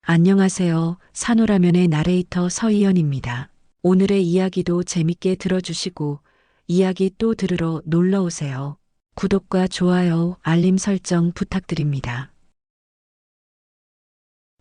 안녕하세요. 산호라면의 나레이터 서희연입니다. 오늘의 이야기도 재밌게 들어주시고 이야기 또 들으러 놀러 오세요. 구독과 좋아요, 알림 설정 부탁드립니다.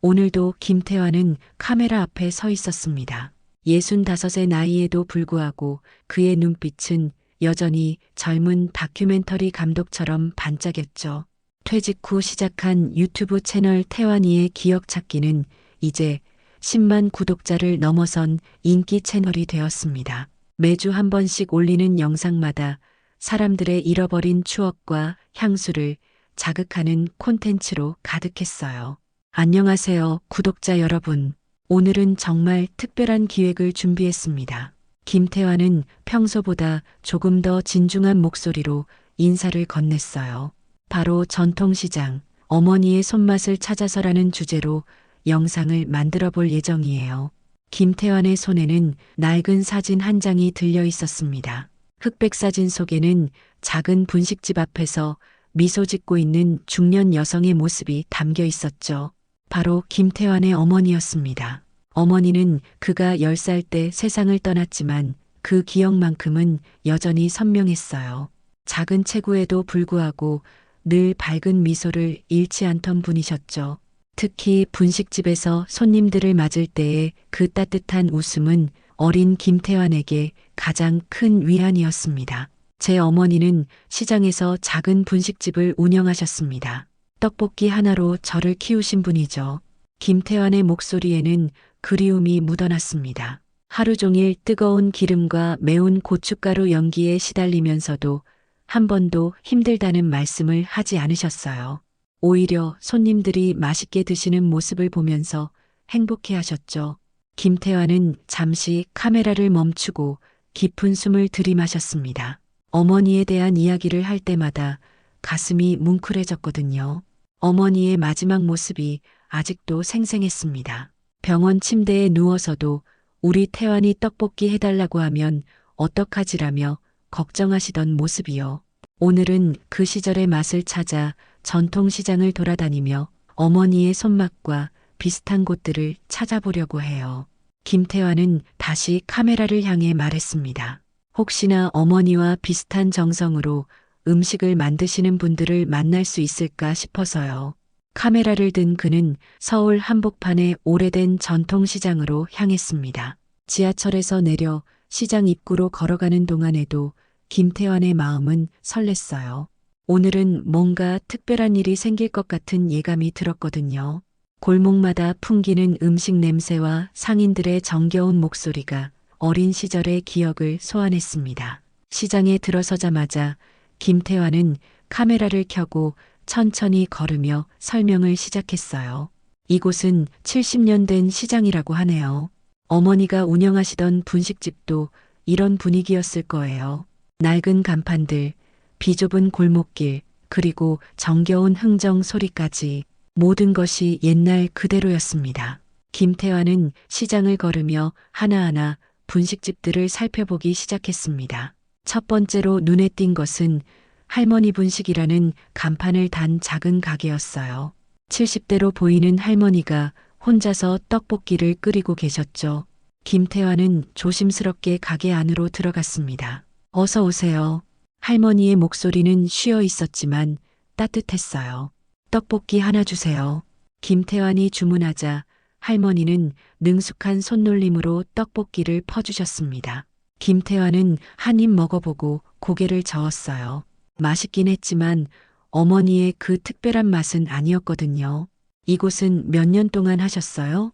오늘도 김태환은 카메라 앞에 서 있었습니다. 65의 나이에도 불구하고 그의 눈빛은 여전히 젊은 다큐멘터리 감독처럼 반짝였죠. 퇴직 후 시작한 유튜브 채널 태환이의 기억 찾기는 이제 10만 구독자를 넘어선 인기 채널이 되었습니다. 매주 한 번씩 올리는 영상마다 사람들의 잃어버린 추억과 향수를 자극하는 콘텐츠로 가득했어요. 안녕하세요, 구독자 여러분. 오늘은 정말 특별한 기획을 준비했습니다. 김태환은 평소보다 조금 더 진중한 목소리로 인사를 건넸어요. 바로 전통시장, 어머니의 손맛을 찾아서라는 주제로 영상을 만들어 볼 예정이에요. 김태환의 손에는 낡은 사진 한 장이 들려 있었습니다. 흑백 사진 속에는 작은 분식집 앞에서 미소 짓고 있는 중년 여성의 모습이 담겨 있었죠. 바로 김태환의 어머니였습니다. 어머니는 그가 10살 때 세상을 떠났지만 그 기억만큼은 여전히 선명했어요. 작은 체구에도 불구하고 늘 밝은 미소를 잃지 않던 분이셨죠. 특히 분식집에서 손님들을 맞을 때의 그 따뜻한 웃음은 어린 김태환에게 가장 큰 위안이었습니다. 제 어머니는 시장에서 작은 분식집을 운영하셨습니다. 떡볶이 하나로 저를 키우신 분이죠. 김태환의 목소리에는 그리움이 묻어났습니다. 하루 종일 뜨거운 기름과 매운 고춧가루 연기에 시달리면서도 한 번도 힘들다는 말씀을 하지 않으셨어요. 오히려 손님들이 맛있게 드시는 모습을 보면서 행복해 하셨죠. 김태환은 잠시 카메라를 멈추고 깊은 숨을 들이마셨습니다. 어머니에 대한 이야기를 할 때마다 가슴이 뭉클해졌거든요. 어머니의 마지막 모습이 아직도 생생했습니다. 병원 침대에 누워서도 우리 태환이 떡볶이 해달라고 하면 어떡하지라며 걱정하시던 모습이요. 오늘은 그 시절의 맛을 찾아 전통시장을 돌아다니며 어머니의 손맛과 비슷한 곳들을 찾아보려고 해요. 김태환은 다시 카메라를 향해 말했습니다. 혹시나 어머니와 비슷한 정성으로 음식을 만드시는 분들을 만날 수 있을까 싶어서요. 카메라를 든 그는 서울 한복판의 오래된 전통시장으로 향했습니다. 지하철에서 내려 시장 입구로 걸어가는 동안에도 김태환의 마음은 설렜어요. 오늘은 뭔가 특별한 일이 생길 것 같은 예감이 들었거든요. 골목마다 풍기는 음식 냄새와 상인들의 정겨운 목소리가 어린 시절의 기억을 소환했습니다. 시장에 들어서자마자 김태환은 카메라를 켜고 천천히 걸으며 설명을 시작했어요. 이곳은 70년 된 시장이라고 하네요. 어머니가 운영하시던 분식집도 이런 분위기였을 거예요. 낡은 간판들, 비좁은 골목길, 그리고 정겨운 흥정 소리까지 모든 것이 옛날 그대로였습니다. 김태환은 시장을 걸으며 하나하나 분식집들을 살펴보기 시작했습니다. 첫 번째로 눈에 띈 것은 할머니 분식이라는 간판을 단 작은 가게였어요. 70대로 보이는 할머니가 혼자서 떡볶이를 끓이고 계셨죠. 김태환은 조심스럽게 가게 안으로 들어갔습니다. 어서 오세요. 할머니의 목소리는 쉬어 있었지만 따뜻했어요. 떡볶이 하나 주세요. 김태환이 주문하자 할머니는 능숙한 손놀림으로 떡볶이를 퍼주셨습니다. 김태환은 한 입 먹어보고 고개를 저었어요. 맛있긴 했지만 어머니의 그 특별한 맛은 아니었거든요. 이곳은 몇 년 동안 하셨어요?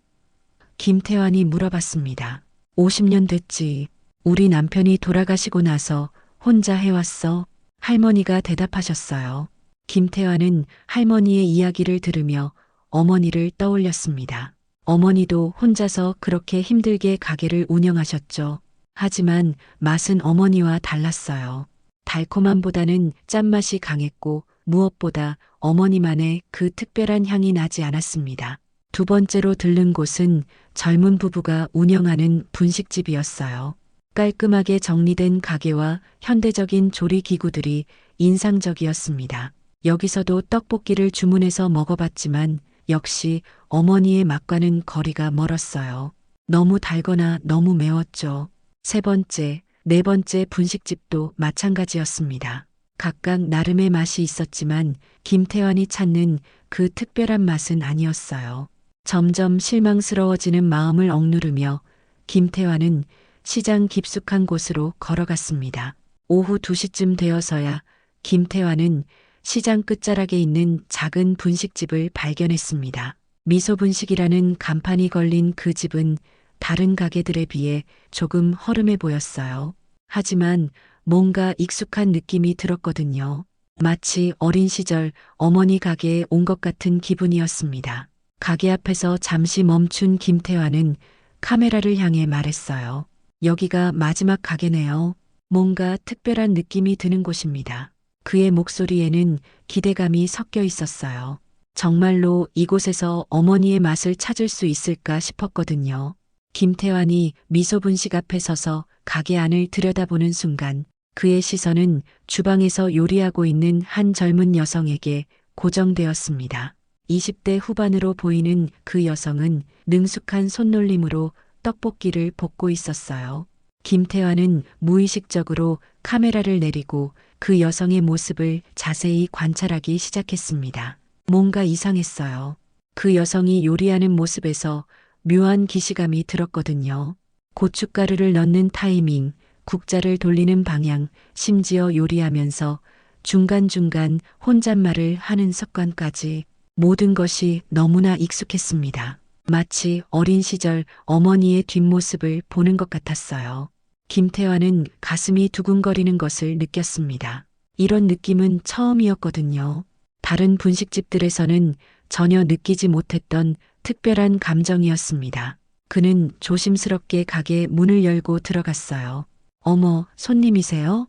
김태환이 물어봤습니다. 50년 됐지. 우리 남편이 돌아가시고 나서 혼자 해왔어. 할머니가 대답하셨어요. 김태환은 할머니의 이야기를 들으며 어머니를 떠올렸습니다. 어머니도 혼자서 그렇게 힘들게 가게를 운영하셨죠. 하지만 맛은 어머니와 달랐어요. 달콤함보다는 짠맛이 강했고 무엇보다 어머니만의 그 특별한 향이 나지 않았습니다. 두 번째로 들른 곳은 젊은 부부가 운영하는 분식집이었어요. 깔끔하게 정리된 가게와 현대적인 조리기구들이 인상적이었습니다. 여기서도 떡볶이를 주문해서 먹어봤지만 역시 어머니의 맛과는 거리가 멀었어요. 너무 달거나 너무 매웠죠. 세 번째, 네 번째 분식집도 마찬가지였습니다. 각각 나름의 맛이 있었지만 김태환이 찾는 그 특별한 맛은 아니었어요. 점점 실망스러워지는 마음을 억누르며 김태환은 시장 깊숙한 곳으로 걸어갔습니다. 오후 2시쯤 되어서야 김태환은 시장 끝자락에 있는 작은 분식집을 발견했습니다. 미소분식이라는 간판이 걸린 그 집은 다른 가게들에 비해 조금 허름해 보였어요. 하지만 뭔가 익숙한 느낌이 들었거든요. 마치 어린 시절 어머니 가게에 온 것 같은 기분이었습니다. 가게 앞에서 잠시 멈춘 김태환은 카메라를 향해 말했어요. 여기가 마지막 가게네요. 뭔가 특별한 느낌이 드는 곳입니다. 그의 목소리에는 기대감이 섞여 있었어요. 정말로 이곳에서 어머니의 맛을 찾을 수 있을까 싶었거든요. 김태환이 미소분식 앞에 서서 가게 안을 들여다보는 순간 그의 시선은 주방에서 요리하고 있는 한 젊은 여성에게 고정되었습니다. 20대 후반으로 보이는 그 여성은 능숙한 손놀림으로 떡볶이를 볶고 있었어요. 김태환은 무의식적으로 카메라를 내리고 그 여성의 모습을 자세히 관찰하기 시작했습니다. 뭔가 이상했어요. 그 여성이 요리하는 모습에서 묘한 기시감이 들었거든요. 고춧가루를 넣는 타이밍, 국자를 돌리는 방향, 심지어 요리하면서 중간중간 혼잣말을 하는 습관까지 모든 것이 너무나 익숙했습니다. 마치 어린 시절 어머니의 뒷모습을 보는 것 같았어요. 김태환은 가슴이 두근거리는 것을 느꼈습니다. 이런 느낌은 처음이었거든요. 다른 분식집들에서는 전혀 느끼지 못했던 특별한 감정이었습니다. 그는 조심스럽게 가게 문을 열고 들어갔어요. 어머, 손님이세요?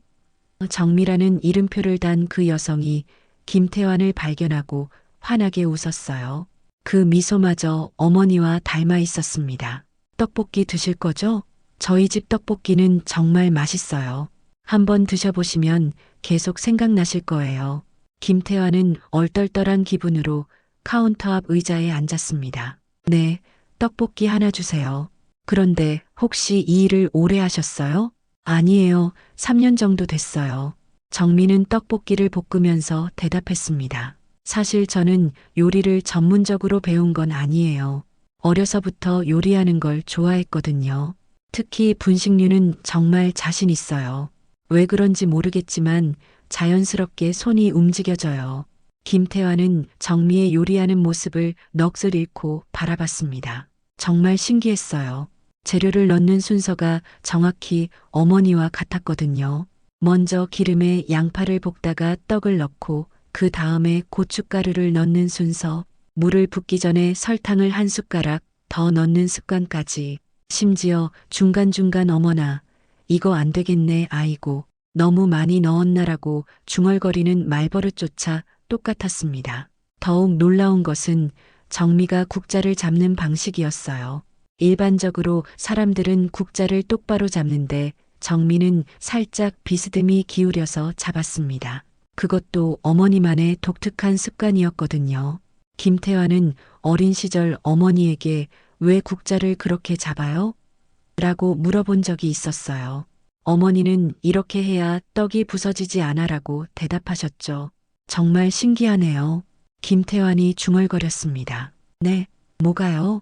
정미라는 이름표를 단 그 여성이 김태환을 발견하고 환하게 웃었어요. 그 미소마저 어머니와 닮아 있었습니다. 떡볶이 드실 거죠? 저희 집 떡볶이는 정말 맛있어요. 한번 드셔보시면 계속 생각나실 거예요. 김태환은 얼떨떨한 기분으로 카운터 앞 의자에 앉았습니다. 네, 떡볶이 하나 주세요. 그런데 혹시 이 일을 오래 하셨어요? 아니에요. 3년 정도 됐어요. 정민은 떡볶이를 볶으면서 대답했습니다. 사실 저는 요리를 전문적으로 배운 건 아니에요. 어려서부터 요리하는 걸 좋아했거든요. 특히 분식류는 정말 자신 있어요. 왜 그런지 모르겠지만 자연스럽게 손이 움직여져요. 김태환은 정미의 요리하는 모습을 넋을 잃고 바라봤습니다. 정말 신기했어요. 재료를 넣는 순서가 정확히 어머니와 같았거든요. 먼저 기름에 양파를 볶다가 떡을 넣고 그 다음에 고춧가루를 넣는 순서, 물을 붓기 전에 설탕을 한 숟가락 더 넣는 습관까지, 심지어 중간중간 어머나, 이거 안 되겠네 아이고, 너무 많이 넣었나라고 중얼거리는 말버릇조차 똑같았습니다. 더욱 놀라운 것은 정미가 국자를 잡는 방식이었어요. 일반적으로 사람들은 국자를 똑바로 잡는데 정미는 살짝 비스듬히 기울여서 잡았습니다. 그것도 어머니만의 독특한 습관이었거든요. 김태환은 어린 시절 어머니에게 왜 국자를 그렇게 잡아요? 라고 물어본 적이 있었어요. 어머니는 이렇게 해야 떡이 부서지지 않아라고 대답하셨죠. 정말 신기하네요. 김태환이 중얼거렸습니다. 네, 뭐가요?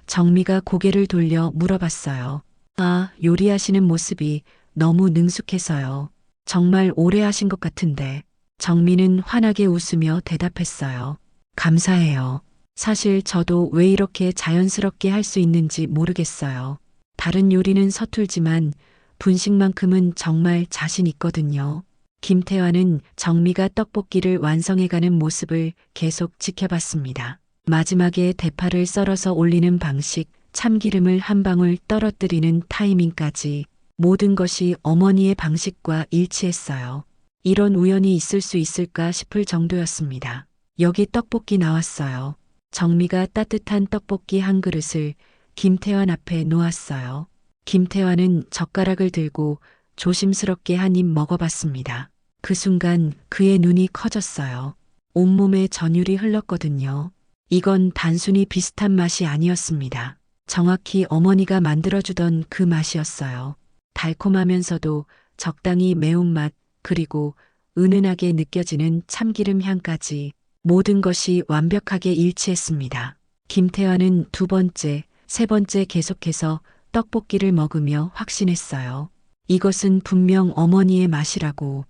정미가 고개를 돌려 물어봤어요. 아, 요리하시는 모습이 너무 능숙해서요. 정말 오래 하신 것 같은데. 정미는 환하게 웃으며 대답했어요. 감사해요. 사실 저도 왜 이렇게 자연스럽게 할 수 있는지 모르겠어요. 다른 요리는 서툴지만 분식만큼은 정말 자신 있거든요. 김태환은 정미가 떡볶이를 완성해가는 모습을 계속 지켜봤습니다. 마지막에 대파를 썰어서 올리는 방식, 참기름을 한 방울 떨어뜨리는 타이밍까지 모든 것이 어머니의 방식과 일치했어요. 이런 우연이 있을 수 있을까 싶을 정도였습니다. 여기 떡볶이 나왔어요. 정미가 따뜻한 떡볶이 한 그릇을 김태환 앞에 놓았어요. 김태환은 젓가락을 들고 조심스럽게 한 입 먹어봤습니다. 그 순간 그의 눈이 커졌어요. 온몸에 전율이 흘렀거든요. 이건 단순히 비슷한 맛이 아니었습니다. 정확히 어머니가 만들어주던 그 맛이었어요. 달콤하면서도 적당히 매운맛, 그리고 은은하게 느껴지는 참기름 향까지 모든 것이 완벽하게 일치했습니다. 김태환은 두 번째, 세 번째 계속해서 떡볶이를 먹으며 확신했어요. 이것은 분명 어머니의 맛이라고.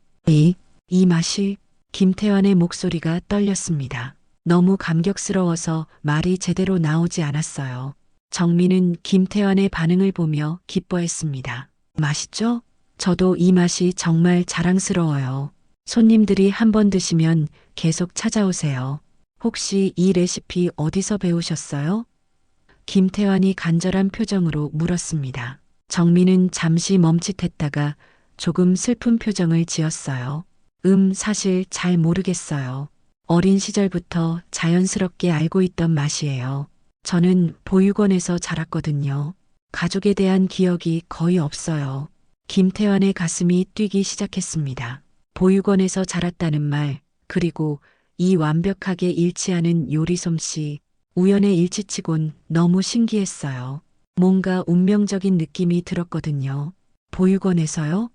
이 맛이. 김태환의 목소리가 떨렸습니다. 너무 감격스러워서 말이 제대로 나오지 않았어요. 정민은 김태환의 반응을 보며 기뻐했습니다. 맛있죠? 저도 이 맛이 정말 자랑스러워요. 손님들이 한 번 드시면 계속 찾아오세요. 혹시 이 레시피 어디서 배우셨어요? 김태환이 간절한 표정으로 물었습니다. 정민은 잠시 멈칫했다가 조금 슬픈 표정을 지었어요. 사실 잘 모르겠어요. 어린 시절부터 자연스럽게 알고 있던 맛이에요. 저는 보육원에서 자랐거든요. 가족에 대한 기억이 거의 없어요. 김태환의 가슴이 뛰기 시작했습니다. 보육원에서 자랐다는 말, 그리고 이 완벽하게 일치하는 요리 솜씨, 우연의 일치치곤 너무 신기했어요. 뭔가 운명적인 느낌이 들었거든요. 보육원에서요?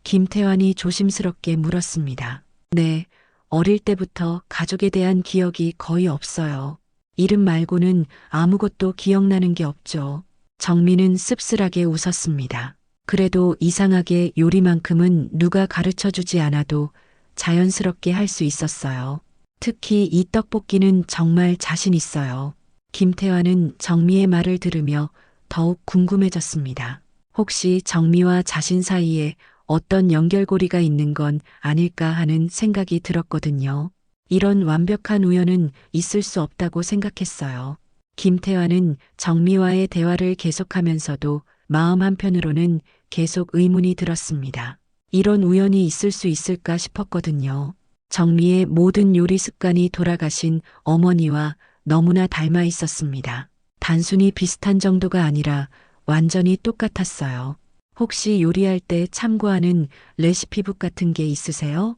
김태환이 조심스럽게 물었습니다. 네, 어릴 때부터 가족에 대한 기억이 거의 없어요. 이름 말고는 아무것도 기억나는 게 없죠. 정민은 씁쓸하게 웃었습니다. 그래도 이상하게 요리만큼은 누가 가르쳐 주지 않아도 자연스럽게 할 수 있었어요. 특히 이 떡볶이는 정말 자신 있어요. 김태환은 정미의 말을 들으며 더욱 궁금해졌습니다. 혹시 정미와 자신 사이에 어떤 연결고리가 있는 건 아닐까 하는 생각이 들었거든요. 이런 완벽한 우연은 있을 수 없다고 생각했어요. 김태환은 정미와의 대화를 계속하면서도 마음 한편으로는 계속 의문이 들었습니다. 이런 우연이 있을 수 있을까 싶었거든요. 정미의 모든 요리 습관이 돌아가신 어머니와 너무나 닮아 있었습니다. 단순히 비슷한 정도가 아니라 완전히 똑같았어요. 혹시 요리할 때 참고하는 레시피북 같은 게 있으세요?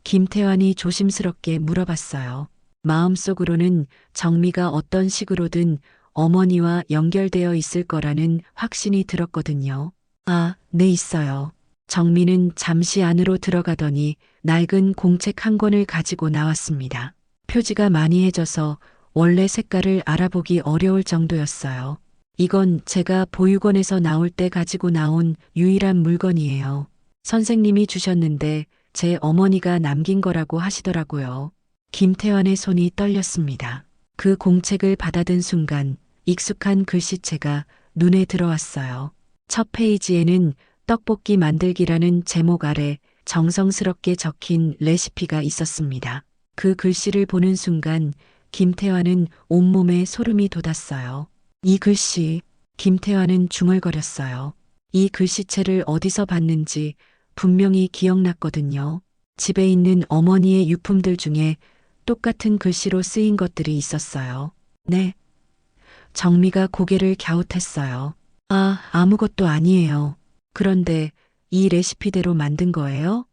김태환이 조심스럽게 물어봤어요. 마음속으로는 정미가 어떤 식으로든 어머니와 연결되어 있을 거라는 확신이 들었거든요. 아, 네, 있어요. 정미는 잠시 안으로 들어가더니 낡은 공책 한 권을 가지고 나왔습니다. 표지가 많이 해져서 원래 색깔을 알아보기 어려울 정도였어요. 이건 제가 보육원에서 나올 때 가지고 나온 유일한 물건이에요. 선생님이 주셨는데 제 어머니가 남긴 거라고 하시더라고요. 김태환의 손이 떨렸습니다. 그 공책을 받아든 순간 익숙한 글씨체가 눈에 들어왔어요. 첫 페이지에는 떡볶이 만들기라는 제목 아래 정성스럽게 적힌 레시피가 있었습니다. 그 글씨를 보는 순간 김태환은 온몸에 소름이 돋았어요. 이 글씨, 김태환은 중얼거렸어요. 이 글씨체를 어디서 봤는지 분명히 기억났거든요. 집에 있는 어머니의 유품들 중에 똑같은 글씨로 쓰인 것들이 있었어요. 네. 정미가 고개를 갸웃했어요. 아, 아무것도 아니에요. 그런데 이 레시피대로 만든 거예요?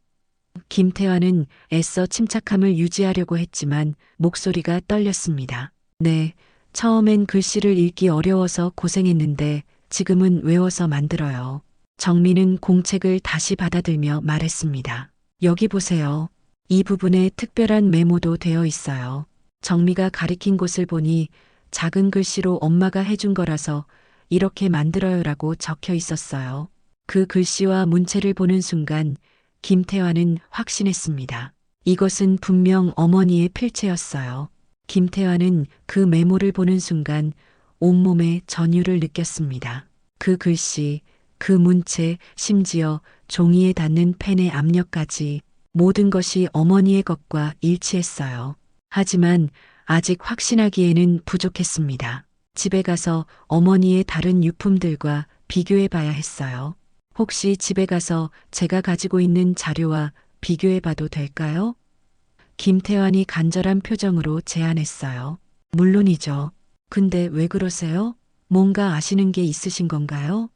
김태환은 애써 침착함을 유지하려고 했지만 목소리가 떨렸습니다. 네, 처음엔 글씨를 읽기 어려워서 고생했는데 지금은 외워서 만들어요. 정민은 공책을 다시 받아들며 말했습니다. 여기 보세요. 이 부분에 특별한 메모도 되어 있어요. 정미가 가리킨 곳을 보니 작은 글씨로 엄마가 해준 거라서 이렇게 만들어요라고 적혀 있었어요. 그 글씨와 문체를 보는 순간 김태환은 확신했습니다. 이것은 분명 어머니의 필체였어요. 김태환은 그 메모를 보는 순간 온몸에 전율을 느꼈습니다. 그 글씨, 그 문체, 심지어 종이에 닿는 펜의 압력까지 모든 것이 어머니의 것과 일치했어요. 하지만 아직 확신하기에는 부족했습니다. 집에 가서 어머니의 다른 유품들과 비교해 봐야 했어요. 혹시 집에 가서 제가 가지고 있는 자료와 비교해 봐도 될까요? 김태환이 간절한 표정으로 제안했어요. 물론이죠. 근데 왜 그러세요? 뭔가 아시는 게 있으신 건가요?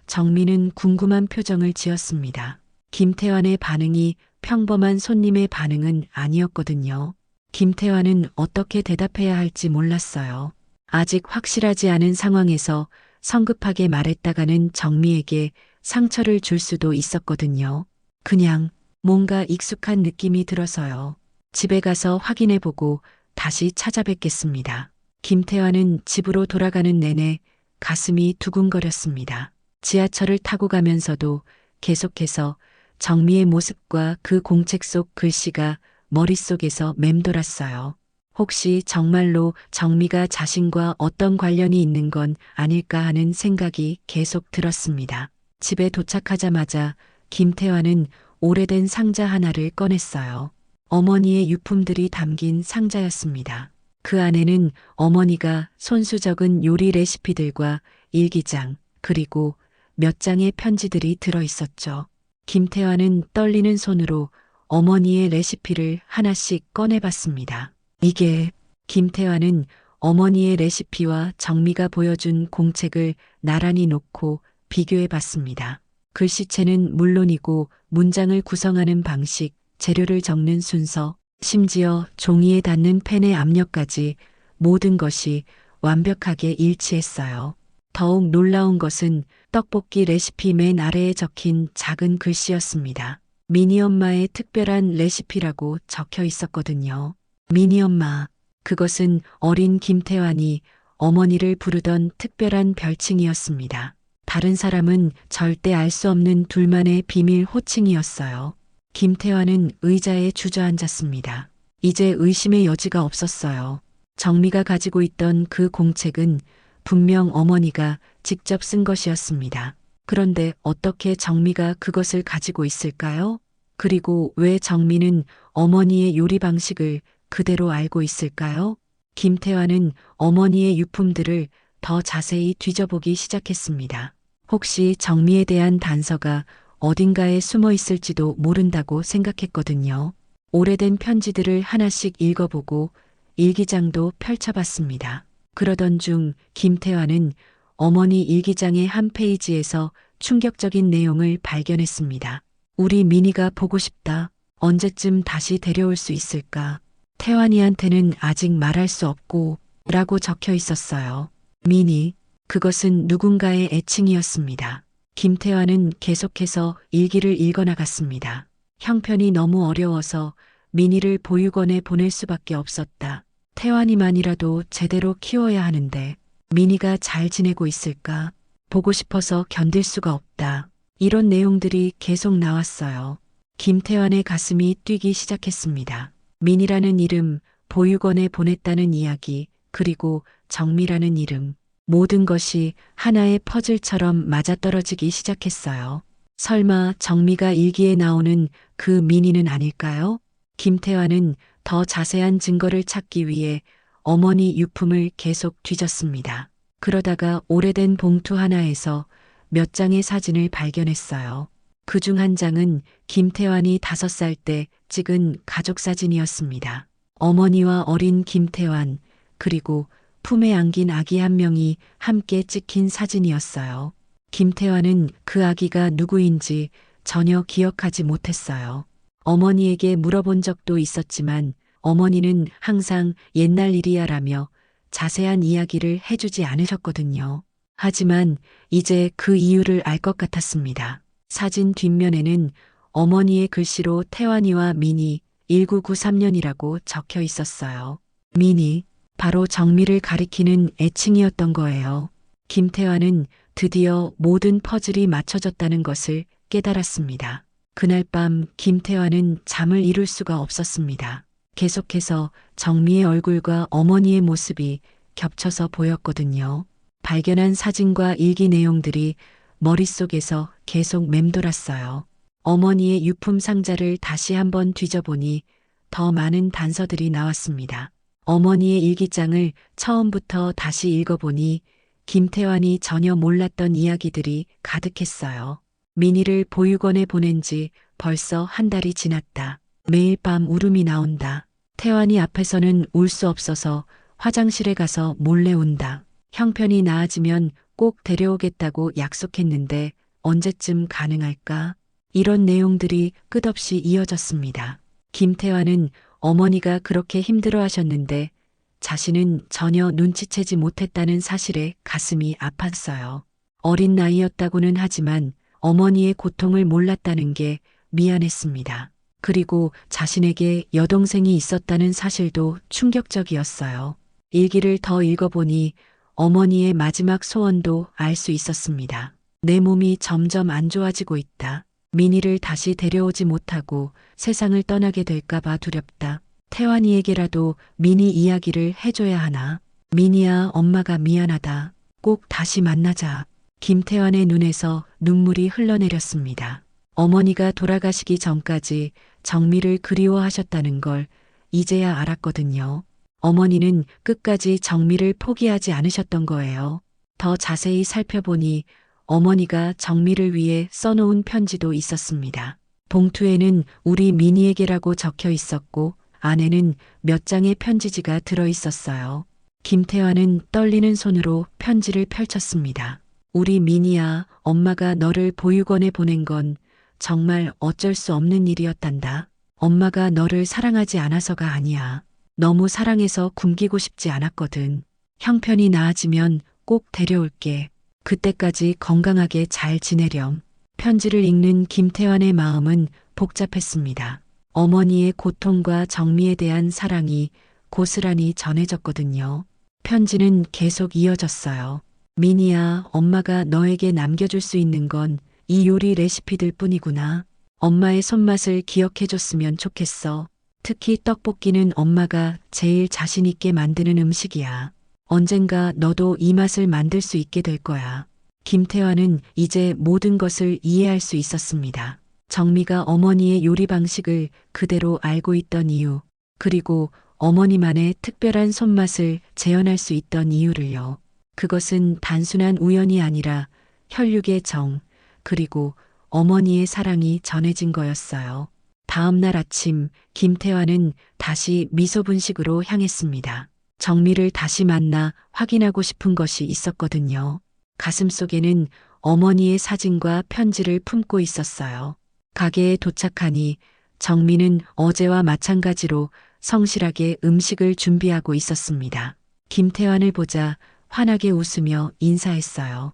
정민은 궁금한 표정을 지었습니다. 김태환의 반응이 평범한 손님의 반응은 아니었거든요. 김태환은 어떻게 대답해야 할지 몰랐어요. 아직 확실하지 않은 상황에서 성급하게 말했다가는 정미에게 상처를 줄 수도 있었거든요. 그냥 뭔가 익숙한 느낌이 들어서요. 집에 가서 확인해보고 다시 찾아뵙겠습니다. 김태환은 집으로 돌아가는 내내 가슴이 두근거렸습니다. 지하철을 타고 가면서도 계속해서 정미의 모습과 그 공책 속 글씨가 머릿속에서 맴돌았어요. 혹시 정말로 정미가 자신과 어떤 관련이 있는 건 아닐까 하는 생각이 계속 들었습니다. 집에 도착하자마자 김태환은 오래된 상자 하나를 꺼냈어요. 어머니의 유품들이 담긴 상자였습니다. 그 안에는 어머니가 손수 적은 요리 레시피들과 일기장, 그리고 몇 장의 편지들이 들어 있었죠. 김태환은 떨리는 손으로 어머니의 레시피를 하나씩 꺼내봤습니다. 이게 김태환은 어머니의 레시피와 정미가 보여준 공책을 나란히 놓고 비교해 봤습니다. 글씨체는 물론이고 문장을 구성하는 방식, 재료를 적는 순서, 심지어 종이에 닿는 펜의 압력까지 모든 것이 완벽하게 일치했어요. 더욱 놀라운 것은 떡볶이 레시피 맨 아래에 적힌 작은 글씨였습니다. 미니 엄마의 특별한 레시피라고 적혀 있었거든요. 미니 엄마. 그것은 어린 김태환이 어머니를 부르던 특별한 별칭이었습니다. 다른 사람은 절대 알 수 없는 둘만의 비밀 호칭이었어요. 김태환은 의자에 주저앉았습니다. 이제 의심의 여지가 없었어요. 정미가 가지고 있던 그 공책은 분명 어머니가 직접 쓴 것이었습니다. 그런데 어떻게 정미가 그것을 가지고 있을까요? 그리고 왜 정미는 어머니의 요리 방식을 그대로 알고 있을까요? 김태환은 어머니의 유품들을 더 자세히 뒤져보기 시작했습니다. 혹시 정미에 대한 단서가 어딘가에 숨어 있을지도 모른다고 생각했거든요. 오래된 편지들을 하나씩 읽어보고 일기장도 펼쳐봤습니다. 그러던 중 김태환은 어머니 일기장의 한 페이지에서 충격적인 내용을 발견했습니다. 우리 미니가 보고 싶다. 언제쯤 다시 데려올 수 있을까? 태환이한테는 아직 말할 수 없고 라고 적혀 있었어요. 미니, 그것은 누군가의 애칭이었습니다. 김태환은 계속해서 일기를 읽어나갔습니다. 형편이 너무 어려워서 미니를 보육원에 보낼 수밖에 없었다. 태환이만이라도 제대로 키워야 하는데 미니가 잘 지내고 있을까? 보고 싶어서 견딜 수가 없다. 이런 내용들이 계속 나왔어요. 김태환의 가슴이 뛰기 시작했습니다. 민이라는 이름, 보육원에 보냈다는 이야기, 그리고 정미라는 이름. 모든 것이 하나의 퍼즐처럼 맞아떨어지기 시작했어요. 설마 정미가 일기에 나오는 그 민이는 아닐까요? 김태환은 더 자세한 증거를 찾기 위해 어머니 유품을 계속 뒤졌습니다. 그러다가 오래된 봉투 하나에서 몇 장의 사진을 발견했어요. 그중 한 장은 김태환이 5살 때 찍은 가족 사진이었습니다. 어머니와 어린 김태환, 그리고 품에 안긴 아기 한 명이 함께 찍힌 사진이었어요. 김태환은 그 아기가 누구인지 전혀 기억하지 못했어요. 어머니에게 물어본 적도 있었지만 어머니는 항상 옛날 일이야라며 자세한 이야기를 해주지 않으셨거든요. 하지만 이제 그 이유를 알 것 같았습니다. 사진 뒷면에는 어머니의 글씨로 태환이와 민이 1993년이라고 적혀 있었어요. 민이, 바로 정미를 가리키는 애칭이었던 거예요. 김태환은 드디어 모든 퍼즐이 맞춰졌다는 것을 깨달았습니다. 그날 밤 김태환은 잠을 이룰 수가 없었습니다. 계속해서 정미의 얼굴과 어머니의 모습이 겹쳐서 보였거든요. 발견한 사진과 일기 내용들이 머릿속에서 계속 맴돌았어요. 어머니의 유품 상자를 다시 한번 뒤져보니 더 많은 단서들이 나왔습니다. 어머니의 일기장을 처음부터 다시 읽어보니 김태환이 전혀 몰랐던 이야기들이 가득했어요. 민희를 보육원에 보낸 지 벌써 한 달이 지났다. 매일 밤 울음이 나온다. 태환이 앞에서는 울 수 없어서 화장실에 가서 몰래 운다. 형편이 나아지면 꼭 데려오겠다고 약속했는데 언제쯤 가능할까? 이런 내용들이 끝없이 이어졌습니다. 김태환은 어머니가 그렇게 힘들어 하셨는데 자신은 전혀 눈치채지 못했다는 사실에 가슴이 아팠어요. 어린 나이였다고는 하지만 어머니의 고통을 몰랐다는 게 미안했습니다. 그리고 자신에게 여동생이 있었다는 사실도 충격적이었어요. 일기를 더 읽어보니 어머니의 마지막 소원도 알 수 있었습니다. 내 몸이 점점 안 좋아지고 있다. 민희를 다시 데려오지 못하고 세상을 떠나게 될까봐 두렵다. 태환이에게라도 민희 이야기를 해줘야 하나. 민희야, 엄마가 미안하다. 꼭 다시 만나자. 김태환의 눈에서 눈물이 흘러내렸습니다. 어머니가 돌아가시기 전까지 정미를 그리워하셨다는 걸 이제야 알았거든요. 어머니는 끝까지 정미를 포기하지 않으셨던 거예요. 더 자세히 살펴보니 어머니가 정미를 위해 써놓은 편지도 있었습니다. 봉투에는 우리 민희에게라고 적혀 있었고 안에는 몇 장의 편지지가 들어 있었어요. 김태환은 떨리는 손으로 편지를 펼쳤습니다. 우리 민희야, 엄마가 너를 보육원에 보낸 건 정말 어쩔 수 없는 일이었단다. 엄마가 너를 사랑하지 않아서가 아니야. 너무 사랑해서 굶기고 싶지 않았거든. 형편이 나아지면 꼭 데려올게. 그때까지 건강하게 잘 지내렴. 편지를 읽는 김태환의 마음은 복잡했습니다. 어머니의 고통과 정미에 대한 사랑이 고스란히 전해졌거든요. 편지는 계속 이어졌어요. 민희야, 엄마가 너에게 남겨줄 수 있는 건 이 요리 레시피들 뿐이구나. 엄마의 손맛을 기억해줬으면 좋겠어. 특히 떡볶이는 엄마가 제일 자신 있게 만드는 음식이야. 언젠가 너도 이 맛을 만들 수 있게 될 거야. 김태환은 이제 모든 것을 이해할 수 있었습니다. 정미가 어머니의 요리 방식을 그대로 알고 있던 이유, 그리고 어머니만의 특별한 손맛을 재현할 수 있던 이유를요. 그것은 단순한 우연이 아니라 혈육의 정, 그리고 어머니의 사랑이 전해진 거였어요. 다음 날 아침 김태환은 다시 미소 분식으로 향했습니다. 정미를 다시 만나 확인하고 싶은 것이 있었거든요. 가슴속에는 어머니의 사진과 편지를 품고 있었어요. 가게에 도착하니 정미는 어제와 마찬가지로 성실하게 음식을 준비하고 있었습니다. 김태환을 보자 환하게 웃으며 인사했어요.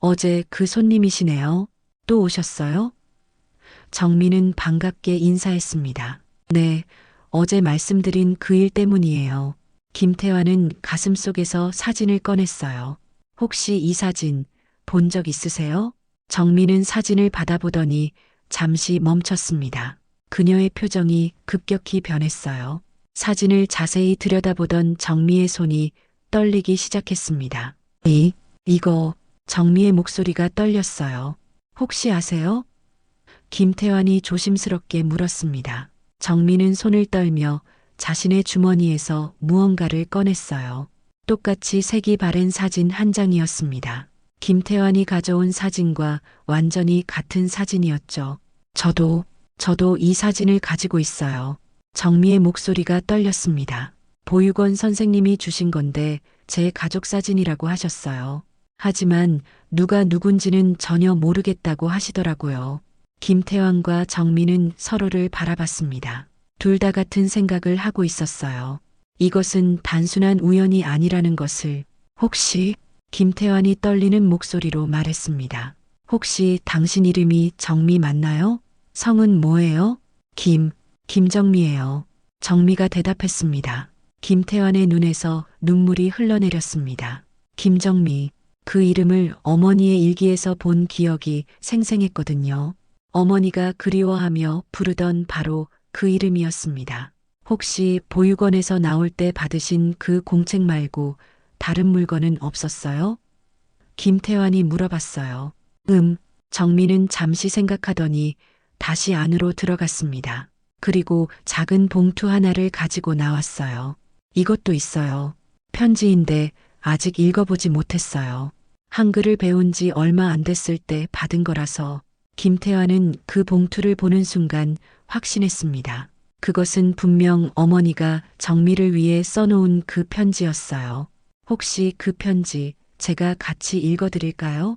어제 그 손님이시네요. 또 오셨어요? 정미는 반갑게 인사했습니다. 네, 어제 말씀드린 그 일 때문이에요. 김태환은 가슴속에서 사진을 꺼냈어요. 혹시 이 사진 본 적 있으세요? 정미는 사진을 받아보더니 잠시 멈췄습니다. 그녀의 표정이 급격히 변했어요. 사진을 자세히 들여다보던 정미의 손이 떨리기 시작했습니다. 이거, 정미의 목소리가 떨렸어요. 혹시 아세요? 김태환이 조심스럽게 물었습니다. 정미는 손을 떨며 자신의 주머니에서 무언가를 꺼냈어요. 똑같이 색이 바랜 사진 한 장이었습니다. 김태환이 가져온 사진과 완전히 같은 사진이었죠. 저도 이 사진을 가지고 있어요. 정미의 목소리가 떨렸습니다. 보육원 선생님이 주신 건데 제 가족 사진이라고 하셨어요. 하지만 누가 누군지는 전혀 모르겠다고 하시더라고요. 김태환과 정미는 서로를 바라봤습니다. 둘 다 같은 생각을 하고 있었어요. 이것은 단순한 우연이 아니라는 것을. 혹시 김태환이 떨리는 목소리로 말했습니다. 혹시 당신 이름이 정미 맞나요? 성은 뭐예요? 김정미예요. 정미가 대답했습니다. 김태환의 눈에서 눈물이 흘러내렸습니다. 김정미, 그 이름을 어머니의 일기에서 본 기억이 생생했거든요. 어머니가 그리워하며 부르던 바로 그 이름이었습니다. 혹시 보육원에서 나올 때 받으신 그 공책 말고 다른 물건은 없었어요? 김태환이 물어봤어요. 정미는 잠시 생각하더니 다시 안으로 들어갔습니다. 그리고 작은 봉투 하나를 가지고 나왔어요. 이것도 있어요. 편지인데 아직 읽어보지 못했어요. 한글을 배운 지 얼마 안 됐을 때 받은 거라서. 김태환은 그 봉투를 보는 순간 확신했습니다. 그것은 분명 어머니가 정미를 위해 써놓은 그 편지였어요. 혹시 그 편지 제가 같이 읽어드릴까요?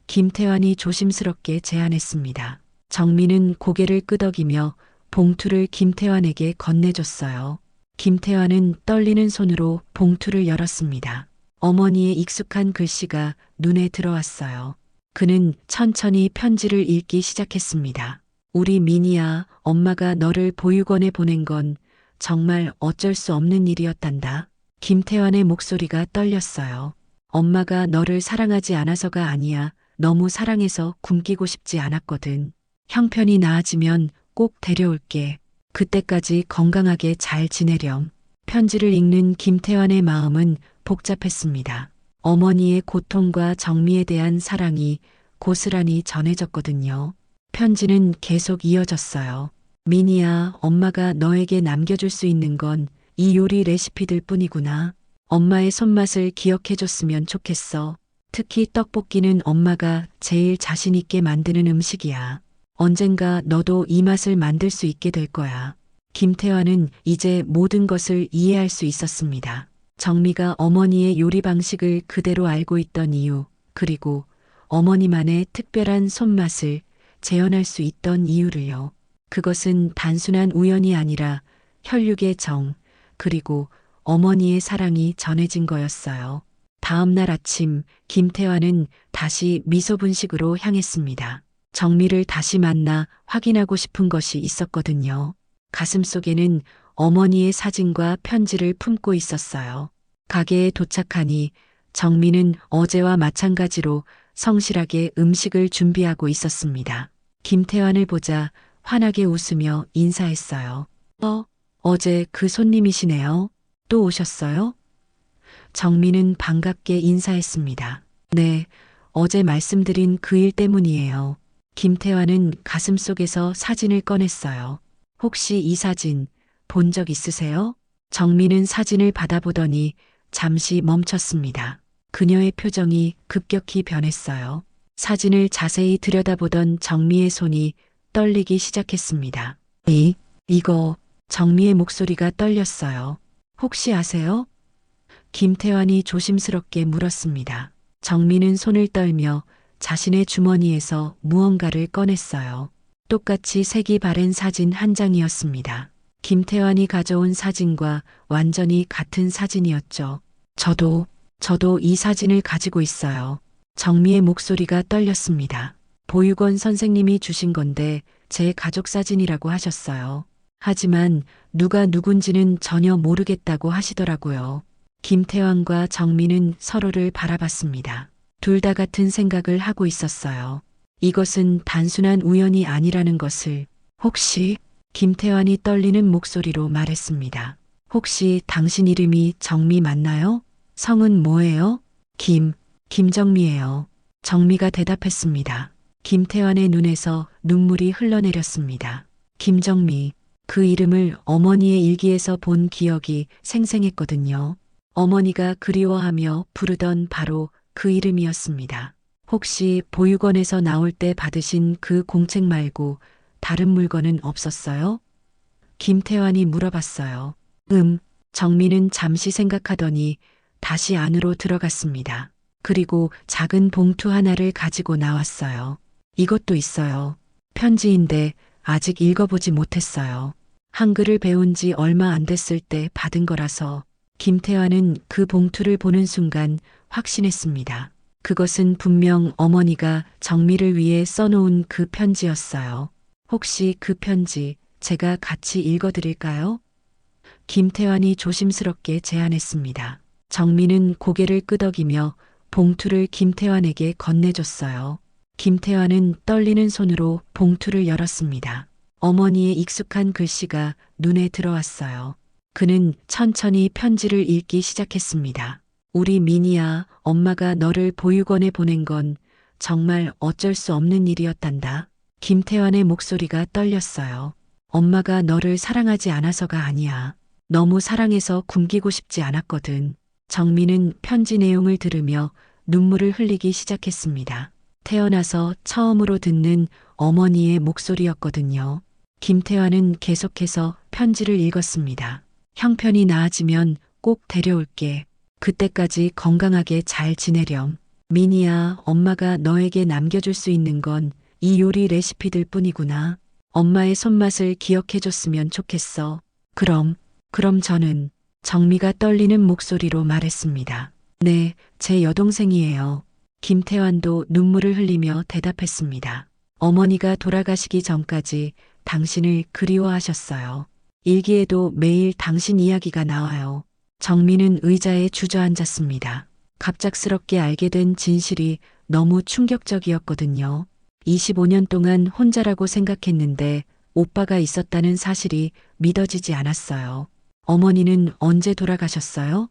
김태환이 조심스럽게 제안했습니다. 정미는 고개를 끄덕이며 봉투를 김태환에게 건네줬어요. 김태환은 떨리는 손으로 봉투를 열었습니다. 어머니의 익숙한 글씨가 눈에 들어왔어요. 그는 천천히 편지를 읽기 시작했습니다. 우리 미니야, 엄마가 너를 보육원에 보낸 건 정말 어쩔 수 없는 일이었단다. 김태환의 목소리가 떨렸어요. 엄마가 너를 사랑하지 않아서가 아니야. 너무 사랑해서 굶기고 싶지 않았거든. 형편이 나아지면 꼭 데려올게. 그때까지 건강하게 잘 지내렴. 편지를 읽는 김태환의 마음은 복잡했습니다. 어머니의 고통과 정미에 대한 사랑이 고스란히 전해졌거든요. 편지는 계속 이어졌어요. 미니야, 엄마가 너에게 남겨줄 수 있는 건 이 요리 레시피들 뿐이구나. 엄마의 손맛을 기억해줬으면 좋겠어. 특히 떡볶이는 엄마가 제일 자신 있게 만드는 음식이야. 언젠가 너도 이 맛을 만들 수 있게 될 거야. 김태환은 이제 모든 것을 이해할 수 있었습니다. 정미가 어머니의 요리 방식을 그대로 알고 있던 이유, 그리고 어머니만의 특별한 손맛을 재현할 수 있던 이유를요. 그것은 단순한 우연이 아니라 혈육의 정, 그리고 어머니의 사랑이 전해진 거였어요. 다음 날 아침, 김태환은 다시 미소 분식으로 향했습니다. 정미를 다시 만나 확인하고 싶은 것이 있었거든요. 가슴속에는 어머니의 사진과 편지를 품고 있었어요. 가게에 도착하니 정미는 어제와 마찬가지로 성실하게 음식을 준비하고 있었습니다. 김태환을 보자 환하게 웃으며 인사했어요. 어제 그 손님이시네요. 또 오셨어요? 정미는 반갑게 인사했습니다. 네, 어제 말씀드린 그 일 때문이에요. 김태환은 가슴속에서 사진을 꺼냈어요. 혹시 이 사진 본 적 있으세요? 정미는 사진을 받아보더니 잠시 멈췄습니다. 그녀의 표정이 급격히 변했어요. 사진을 자세히 들여다보던 정미의 손이 떨리기 시작했습니다. 이거, 정미의 목소리가 떨렸어요. 혹시 아세요? 김태환이 조심스럽게 물었습니다. 정미는 손을 떨며 자신의 주머니에서 무언가를 꺼냈어요. 똑같이 색이 바랜 사진 한 장이었습니다. 김태환이 가져온 사진과 완전히 같은 사진이었죠. 저도 이 사진을 가지고 있어요. 정미의 목소리가 떨렸습니다. 보육원 선생님이 주신 건데 제 가족 사진이라고 하셨어요. 하지만 누가 누군지는 전혀 모르겠다고 하시더라고요. 김태환과 정미는 서로를 바라봤습니다. 둘 다 같은 생각을 하고 있었어요. 이것은 단순한 우연이 아니라는 것을. 혹시 김태환이 떨리는 목소리로 말했습니다. 혹시 당신 이름이 정미 맞나요? 성은 뭐예요? 김정미예요. 정미가 대답했습니다. 김태환의 눈에서 눈물이 흘러내렸습니다. 김정미, 그 이름을 어머니의 일기에서 본 기억이 생생했거든요. 어머니가 그리워하며 부르던 바로 그 이름이었습니다. 혹시 보육원에서 나올 때 받으신 그 공책 말고 다른 물건은 없었어요? 김태환이 물어봤어요. 정미는 잠시 생각하더니 다시 안으로 들어갔습니다. 그리고 작은 봉투 하나를 가지고 나왔어요. 이것도 있어요. 편지인데 아직 읽어보지 못했어요. 한글을 배운 지 얼마 안 됐을 때 받은 거라서. 김태환은 그 봉투를 보는 순간 확신했습니다. 그것은 분명 어머니가 정미를 위해 써놓은 그 편지였어요. 혹시 그 편지 제가 같이 읽어드릴까요? 김태환이 조심스럽게 제안했습니다. 정미는 고개를 끄덕이며 봉투를 김태환에게 건네줬어요. 김태환은 떨리는 손으로 봉투를 열었습니다. 어머니의 익숙한 글씨가 눈에 들어왔어요. 그는 천천히 편지를 읽기 시작했습니다. 우리 미니야, 엄마가 너를 보육원에 보낸 건 정말 어쩔 수 없는 일이었단다. 김태환의 목소리가 떨렸어요. 엄마가 너를 사랑하지 않아서가 아니야. 너무 사랑해서 굶기고 싶지 않았거든. 정미는 편지 내용을 들으며 눈물을 흘리기 시작했습니다. 태어나서 처음으로 듣는 어머니의 목소리였거든요. 김태환은 계속해서 편지를 읽었습니다. 형편이 나아지면 꼭 데려올게. 그때까지 건강하게 잘 지내렴. 미니야, 엄마가 너에게 남겨줄 수 있는 건 이 요리 레시피들 뿐이구나. 엄마의 손맛을 기억해줬으면 좋겠어. 그럼 저는 정미가 떨리는 목소리로 말했습니다. 네, 제 여동생이에요. 김태환도 눈물을 흘리며 대답했습니다. 어머니가 돌아가시기 전까지 당신을 그리워하셨어요. 일기에도 매일 당신 이야기가 나와요. 정미는 의자에 주저앉았습니다. 갑작스럽게 알게 된 진실이 너무 충격적이었거든요. 25년 동안 혼자라고 생각했는데 오빠가 있었다는 사실이 믿어지지 않았어요. 어머니는 언제 돌아가셨어요?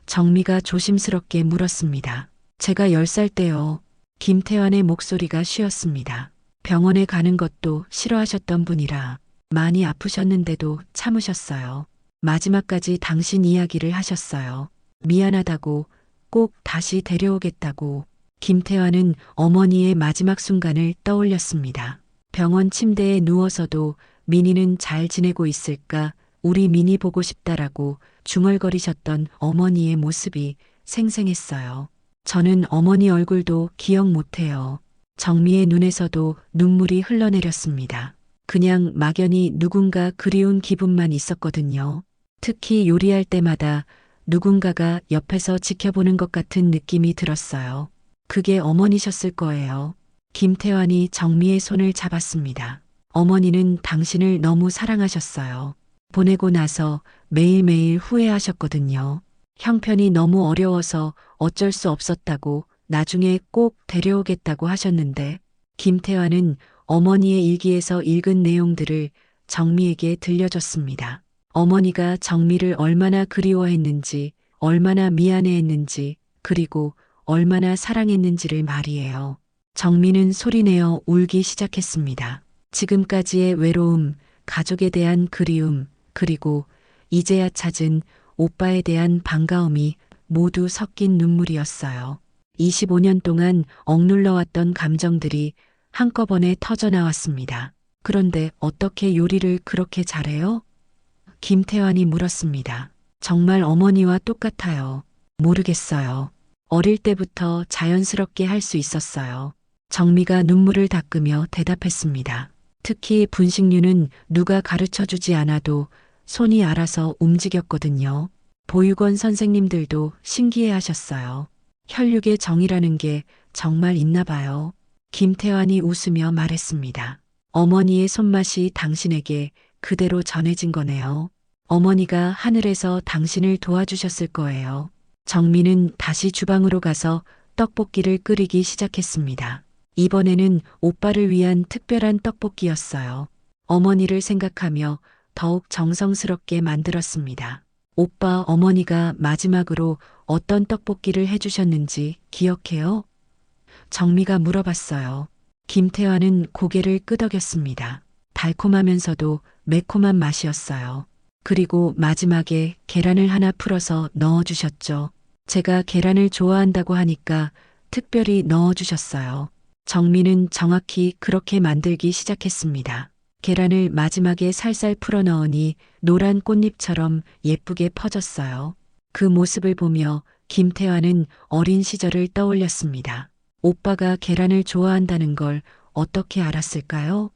정미가 조심스럽게 물었습니다. 제가 10살 때요. 김태환의 목소리가 쉬었습니다. 병원에 가는 것도 싫어하셨던 분이라 많이 아프셨는데도 참으셨어요. 마지막까지 당신 이야기를 하셨어요. 미안하다고, 꼭 다시 데려오겠다고. 김태환은 어머니의 마지막 순간을 떠올렸습니다. 병원 침대에 누워서도 민희는 잘 지내고 있을까, 우리 민희 보고 싶다라고 중얼거리셨던 어머니의 모습이 생생했어요. 저는 어머니 얼굴도 기억 못해요. 정미의 눈에서도 눈물이 흘러내렸습니다. 그냥 막연히 누군가 그리운 기분만 있었거든요. 특히 요리할 때마다 누군가가 옆에서 지켜보는 것 같은 느낌이 들었어요. 그게 어머니셨을 거예요. 김태환이 정미의 손을 잡았습니다. 어머니는 당신을 너무 사랑하셨어요. 보내고 나서 매일매일 후회하셨거든요. 형편이 너무 어려워서 어쩔 수 없었다고 나중에 꼭 데려오겠다고 하셨는데 김태환은 어머니의 일기에서 읽은 내용들을 정미에게 들려줬습니다. 어머니가 정미를 얼마나 그리워했는지, 얼마나 미안해했는지, 그리고 얼마나 사랑했는지를 말이에요. 정미는 소리내어 울기 시작했습니다. 지금까지의 외로움, 가족에 대한 그리움, 그리고 이제야 찾은 오빠에 대한 반가움이 모두 섞인 눈물이었어요. 25년 동안 억눌러왔던 감정들이 한꺼번에 터져나왔습니다. 그런데 어떻게 요리를 그렇게 잘해요? 김태환이 물었습니다. 정말 어머니와 똑같아요. 모르겠어요. 어릴 때부터 자연스럽게 할 수 있었어요. 정미가 눈물을 닦으며 대답했습니다. 특히 분식류는 누가 가르쳐 주지 않아도 손이 알아서 움직였거든요. 보육원 선생님들도 신기해 하셨어요. 혈육의 정이라는 게 정말 있나 봐요. 김태환이 웃으며 말했습니다. 어머니의 손맛이 당신에게 그대로 전해진 거네요. 어머니가 하늘에서 당신을 도와주셨을 거예요. 정미는 다시 주방으로 가서 떡볶이를 끓이기 시작했습니다. 이번에는 오빠를 위한 특별한 떡볶이였어요. 어머니를 생각하며 더욱 정성스럽게 만들었습니다. 오빠 어머니가 마지막으로 어떤 떡볶이를 해주셨는지 기억해요? 정미가 물어봤어요. 김태환은 고개를 끄덕였습니다. 달콤하면서도 매콤한 맛이었어요. 그리고 마지막에 계란을 하나 풀어서 넣어주셨죠. 제가 계란을 좋아한다고 하니까 특별히 넣어주셨어요. 정미는 정확히 그렇게 만들기 시작했습니다. 계란을 마지막에 살살 풀어 넣으니 노란 꽃잎처럼 예쁘게 퍼졌어요. 그 모습을 보며 김태환은 어린 시절을 떠올렸습니다. 오빠가 계란을 좋아한다는 걸 어떻게 알았을까요?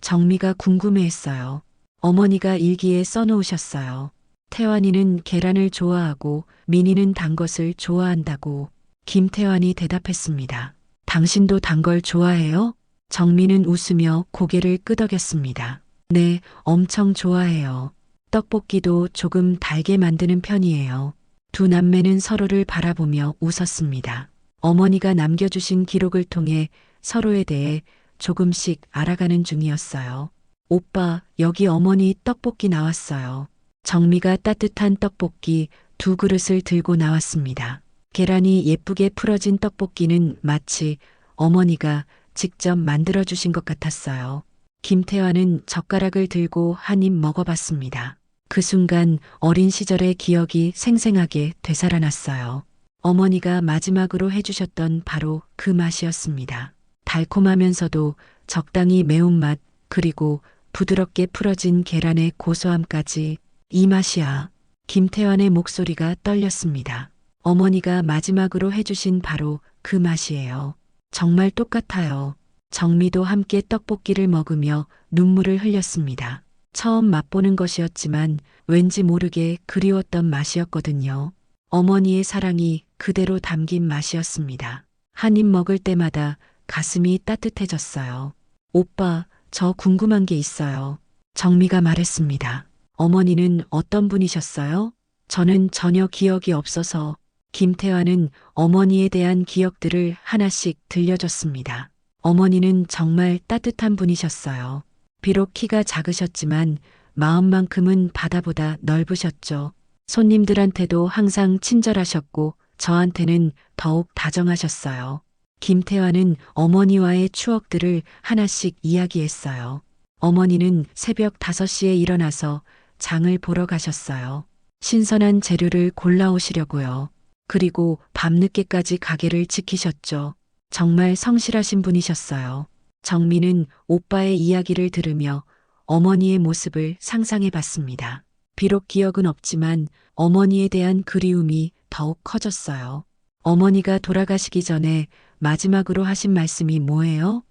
정미가 궁금해했어요. 어머니가 일기에 써놓으셨어요. 태환이는 계란을 좋아하고 민희는 단 것을 좋아한다고. 김태환이 대답했습니다. 당신도 단 걸 좋아해요? 정미는 웃으며 고개를 끄덕였습니다. 네, 엄청 좋아해요. 떡볶이도 조금 달게 만드는 편이에요. 두 남매는 서로를 바라보며 웃었습니다. 어머니가 남겨주신 기록을 통해 서로에 대해 조금씩 알아가는 중이었어요. 오빠, 여기 어머니 떡볶이 나왔어요. 정미가 따뜻한 떡볶이 2그릇을 들고 나왔습니다. 계란이 예쁘게 풀어진 떡볶이는 마치 어머니가 직접 만들어주신 것 같았어요. 김태환은 젓가락을 들고 한 입 먹어봤습니다. 그 순간 어린 시절의 기억이 생생하게 되살아났어요. 어머니가 마지막으로 해주셨던 바로 그 맛이었습니다. 달콤하면서도 적당히 매운맛, 그리고 부드럽게 풀어진 계란의 고소함까지. 이 맛이야. 김태환의 목소리가 떨렸습니다. 어머니가 마지막으로 해주신 바로 그 맛이에요. 정말 똑같아요. 정미도 함께 떡볶이를 먹으며 눈물을 흘렸습니다. 처음 맛보는 것이었지만 왠지 모르게 그리웠던 맛이었거든요. 어머니의 사랑이 그대로 담긴 맛이었습니다. 한 입 먹을 때마다 가슴이 따뜻해졌어요. 오빠, 저 궁금한 게 있어요. 정미가 말했습니다. 어머니는 어떤 분이셨어요? 저는 전혀 기억이 없어서. 김태환은 어머니에 대한 기억들을 하나씩 들려줬습니다. 어머니는 정말 따뜻한 분이셨어요. 비록 키가 작으셨지만 마음만큼은 바다보다 넓으셨죠. 손님들한테도 항상 친절하셨고 저한테는 더욱 다정하셨어요. 김태환은 어머니와의 추억들을 하나씩 이야기했어요. 어머니는 새벽 5시에 일어나서 장을 보러 가셨어요. 신선한 재료를 골라오시려고요. 그리고 밤늦게까지 가게를 지키셨죠. 정말 성실하신 분이셨어요. 정미는 오빠의 이야기를 들으며 어머니의 모습을 상상해 봤습니다. 비록 기억은 없지만 어머니에 대한 그리움이 더욱 커졌어요. 어머니가 돌아가시기 전에 마지막으로 하신 말씀이 뭐예요?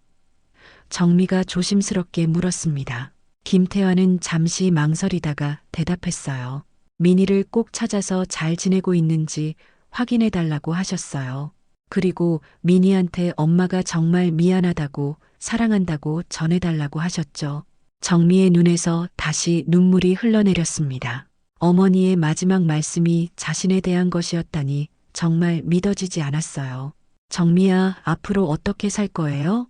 정미가 조심스럽게 물었습니다. 김태환은 잠시 망설이다가 대답했어요. 민희를 꼭 찾아서 잘 지내고 있는지 확인해 달라고 하셨어요. 그리고 민희한테 엄마가 정말 미안하다고 사랑한다고 전해달라고 하셨죠. 정미의 눈에서 다시 눈물이 흘러내렸습니다. 어머니의 마지막 말씀이 자신에 대한 것이었다니 정말 믿어지지 않았어요. 정미야, 앞으로 어떻게 살 거예요?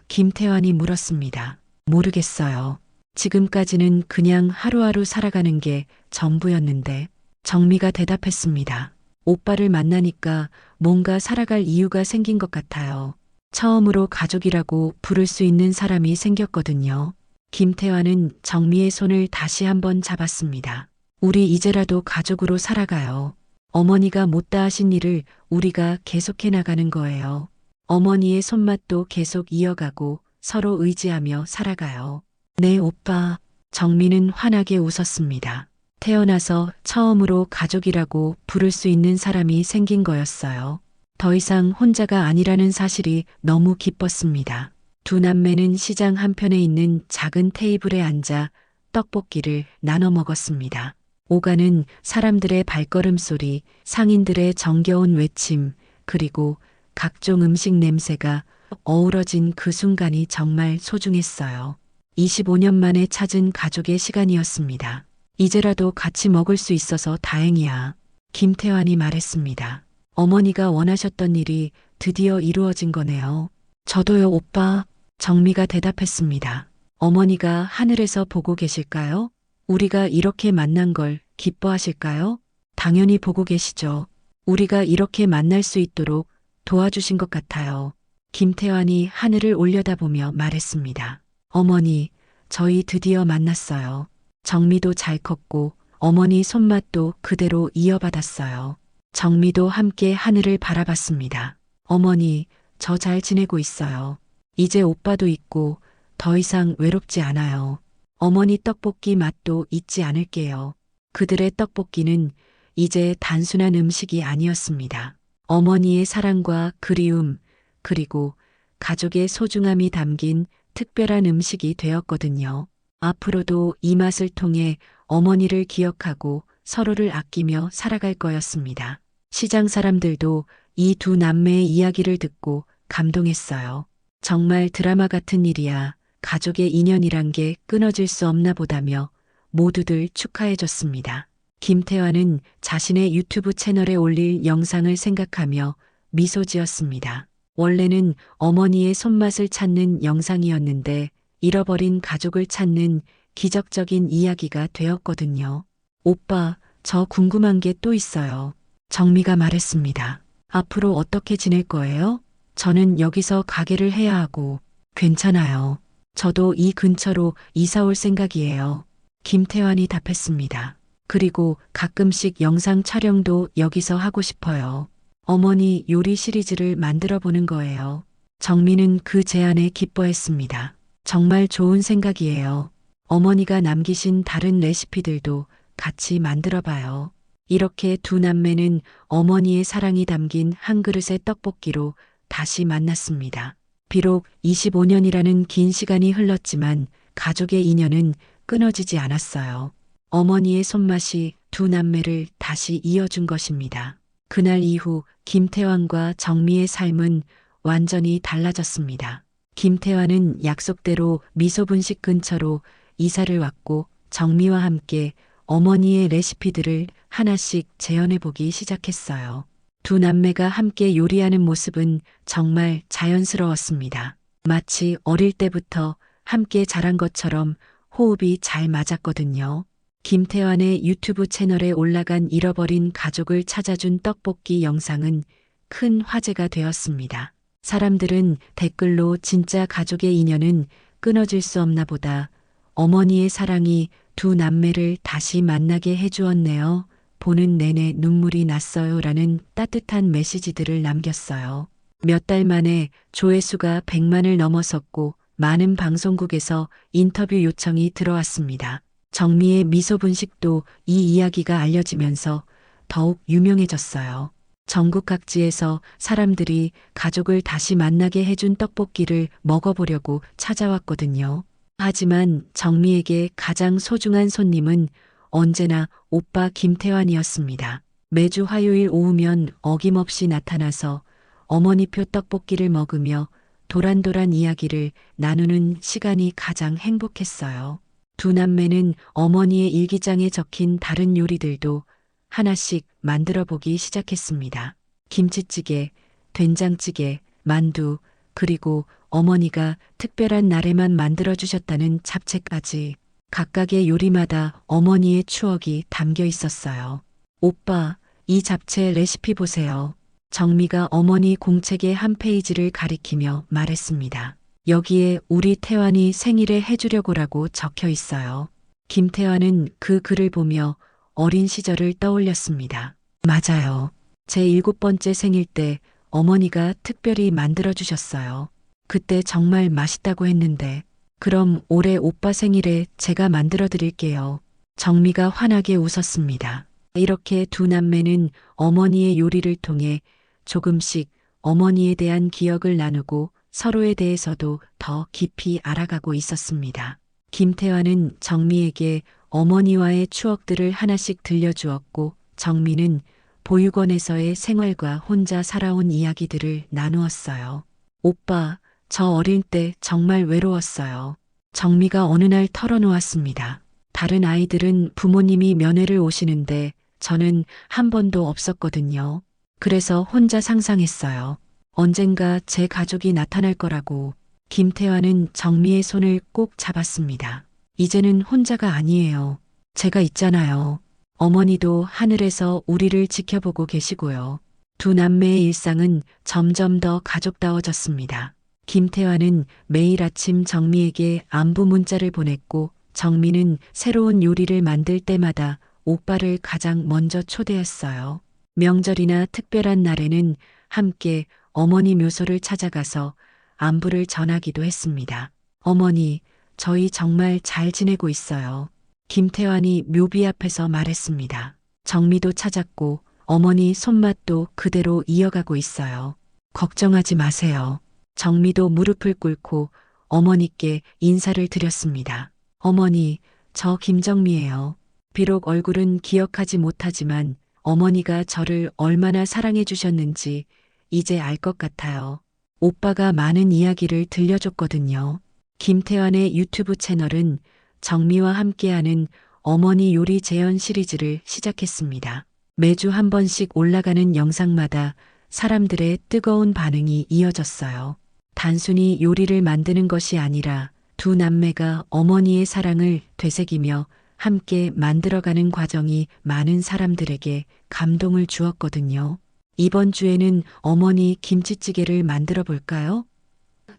김태환이 물었습니다. 모르겠어요. 지금까지는 그냥 하루하루 살아가는 게 전부였는데. 정미가 대답했습니다. 오빠를 만나니까 뭔가 살아갈 이유가 생긴 것 같아요. 처음으로 가족이라고 부를 수 있는 사람이 생겼거든요. 김태환은 정미의 손을 다시 한번 잡았습니다. 우리 이제라도 가족으로 살아가요. 어머니가 못다 하신 일을 우리가 계속해 나가는 거예요. 어머니의 손맛도 계속 이어가고 서로 의지하며 살아가요. 네, 오빠. 정미는 환하게 웃었습니다. 태어나서 처음으로 가족이라고 부를 수 있는 사람이 생긴 거였어요. 더 이상 혼자가 아니라는 사실이 너무 기뻤습니다. 두 남매는 시장 한편에 있는 작은 테이블에 앉아 떡볶이를 나눠 먹었습니다. 오가는 사람들의 발걸음 소리, 상인들의 정겨운 외침, 그리고 각종 음식 냄새가 어우러진 그 순간이 정말 소중했어요. 25년 만에 찾은 가족의 시간이었습니다. 이제라도 같이 먹을 수 있어서 다행이야. 김태환이 말했습니다. 어머니가 원하셨던 일이 드디어 이루어진 거네요. 저도요, 오빠. 정미가 대답했습니다. 어머니가 하늘에서 보고 계실까요? 우리가 이렇게 만난 걸 기뻐하실까요? 당연히 보고 계시죠. 우리가 이렇게 만날 수 있도록 도와주신 것 같아요. 김태환이 하늘을 올려다보며 말했습니다. 어머니, 저희 드디어 만났어요. 정미도 잘 컸고 어머니 손맛도 그대로 이어받았어요. 정미도 함께 하늘을 바라봤습니다. 어머니, 저 잘 지내고 있어요. 이제 오빠도 있고 더 이상 외롭지 않아요. 어머니 떡볶이 맛도 잊지 않을게요. 그들의 떡볶이는 이제 단순한 음식이 아니었습니다. 어머니의 사랑과 그리움, 그리고 가족의 소중함이 담긴 특별한 음식이 되었거든요. 앞으로도 이 맛을 통해 어머니를 기억하고 서로를 아끼며 살아갈 거였습니다. 시장 사람들도 이 두 남매의 이야기를 듣고 감동했어요. 정말 드라마 같은 일이야. 가족의 인연이란 게 끊어질 수 없나 보다며 모두들 축하해줬습니다. 김태환은 자신의 유튜브 채널에 올릴 영상을 생각하며 미소 지었습니다. 원래는 어머니의 손맛을 찾는 영상이었는데 잃어버린 가족을 찾는 기적적인 이야기가 되었거든요. 오빠, 저 궁금한 게 또 있어요. 정미가 말했습니다. 앞으로 어떻게 지낼 거예요? 저는 여기서 가게를 해야 하고. 괜찮아요. 저도 이 근처로 이사 올 생각이에요. 김태환이 답했습니다. 그리고 가끔씩 영상 촬영도 여기서 하고 싶어요. 어머니 요리 시리즈를 만들어 보는 거예요. 정미는 그 제안에 기뻐했습니다. 정말 좋은 생각이에요. 어머니가 남기신 다른 레시피들도 같이 만들어 봐요. 이렇게 두 남매는 어머니의 사랑이 담긴 한 그릇의 떡볶이로 다시 만났습니다. 비록 25년이라는 긴 시간이 흘렀지만 가족의 인연은 끊어지지 않았어요. 어머니의 손맛이 두 남매를 다시 이어준 것입니다. 그날 이후 김태환과 정미의 삶은 완전히 달라졌습니다. 김태환은 약속대로 미소분식 근처로 이사를 왔고 정미와 함께 어머니의 레시피들을 하나씩 재현해 보기 시작했어요. 두 남매가 함께 요리하는 모습은 정말 자연스러웠습니다. 마치 어릴 때부터 함께 자란 것처럼 호흡이 잘 맞았거든요. 김태환의 유튜브 채널에 올라간 잃어버린 가족을 찾아준 떡볶이 영상은 큰 화제가 되었습니다. 사람들은 댓글로 진짜 가족의 인연은 끊어질 수 없나 보다. 어머니의 사랑이 두 남매를 다시 만나게 해주었네요. 보는 내내 눈물이 났어요. 라는 따뜻한 메시지들을 남겼어요. 몇 달 만에 조회수가 100만을 넘어섰고 많은 방송국에서 인터뷰 요청이 들어왔습니다. 정미의 미소 분식도 이 이야기가 알려지면서 더욱 유명해졌어요. 전국 각지에서 사람들이 가족을 다시 만나게 해준 떡볶이를 먹어보려고 찾아왔거든요. 하지만 정미에게 가장 소중한 손님은 언제나 오빠 김태환이었습니다. 매주 화요일 오후면 어김없이 나타나서 어머니표 떡볶이를 먹으며 도란도란 이야기를 나누는 시간이 가장 행복했어요. 두 남매는 어머니의 일기장에 적힌 다른 요리들도 하나씩 만들어 보기 시작했습니다. 김치찌개, 된장찌개, 만두, 그리고 어머니가 특별한 날에만 만들어 주셨다는 잡채까지 각각의 요리마다 어머니의 추억이 담겨 있었어요. 오빠, 이 잡채 레시피 보세요. 정미가 어머니 공책의 한 페이지를 가리키며 말했습니다. 여기에 우리 태환이 생일에 해주려고라고 적혀 있어요. 김태환은 그 글을 보며 어린 시절을 떠올렸습니다. 맞아요. 제 7번째 생일 때 어머니가 특별히 만들어주셨어요. 그때 정말 맛있다고 했는데, 그럼 올해 오빠 생일에 제가 만들어 드릴게요. 정미가 환하게 웃었습니다. 이렇게 두 남매는 어머니의 요리를 통해 조금씩 어머니에 대한 기억을 나누고 서로에 대해서도 더 깊이 알아가고 있었습니다. 김태환은 정미에게 어머니와의 추억들을 하나씩 들려주었고 정미는 보육원에서의 생활과 혼자 살아온 이야기들을 나누었어요. 오빠, 저 어릴 때 정말 외로웠어요. 정미가 어느 날 털어놓았습니다. 다른 아이들은 부모님이 면회를 오시는데 저는 한 번도 없었거든요. 그래서 혼자 상상했어요. 언젠가 제 가족이 나타날 거라고. 김태환은 정미의 손을 꼭 잡았습니다. 이제는 혼자가 아니에요. 제가 있잖아요. 어머니도 하늘에서 우리를 지켜보고 계시고요. 두 남매의 일상은 점점 더 가족다워졌습니다. 김태환은 매일 아침 정미에게 안부 문자를 보냈고 정미는 새로운 요리를 만들 때마다 오빠를 가장 먼저 초대했어요. 명절이나 특별한 날에는 함께 어머니 묘소를 찾아가서 안부를 전하기도 했습니다. 어머니, 저희 정말 잘 지내고 있어요. 김태환이 묘비 앞에서 말했습니다. 정미도 찾았고 어머니 손맛도 그대로 이어가고 있어요. 걱정하지 마세요. 정미도 무릎을 꿇고 어머니께 인사를 드렸습니다. 어머니, 저 김정미예요. 비록 얼굴은 기억하지 못하지만 어머니가 저를 얼마나 사랑해 주셨는지 이제 알 것 같아요. 오빠가 많은 이야기를 들려줬거든요. 김태환의 유튜브 채널은 정미와 함께하는 어머니 요리 재현 시리즈를 시작했습니다. 매주 한 번씩 올라가는 영상마다 사람들의 뜨거운 반응이 이어졌어요. 단순히 요리를 만드는 것이 아니라 두 남매가 어머니의 사랑을 되새기며 함께 만들어가는 과정이 많은 사람들에게 감동을 주었거든요. 이번 주에는 어머니 김치찌개를 만들어 볼까요?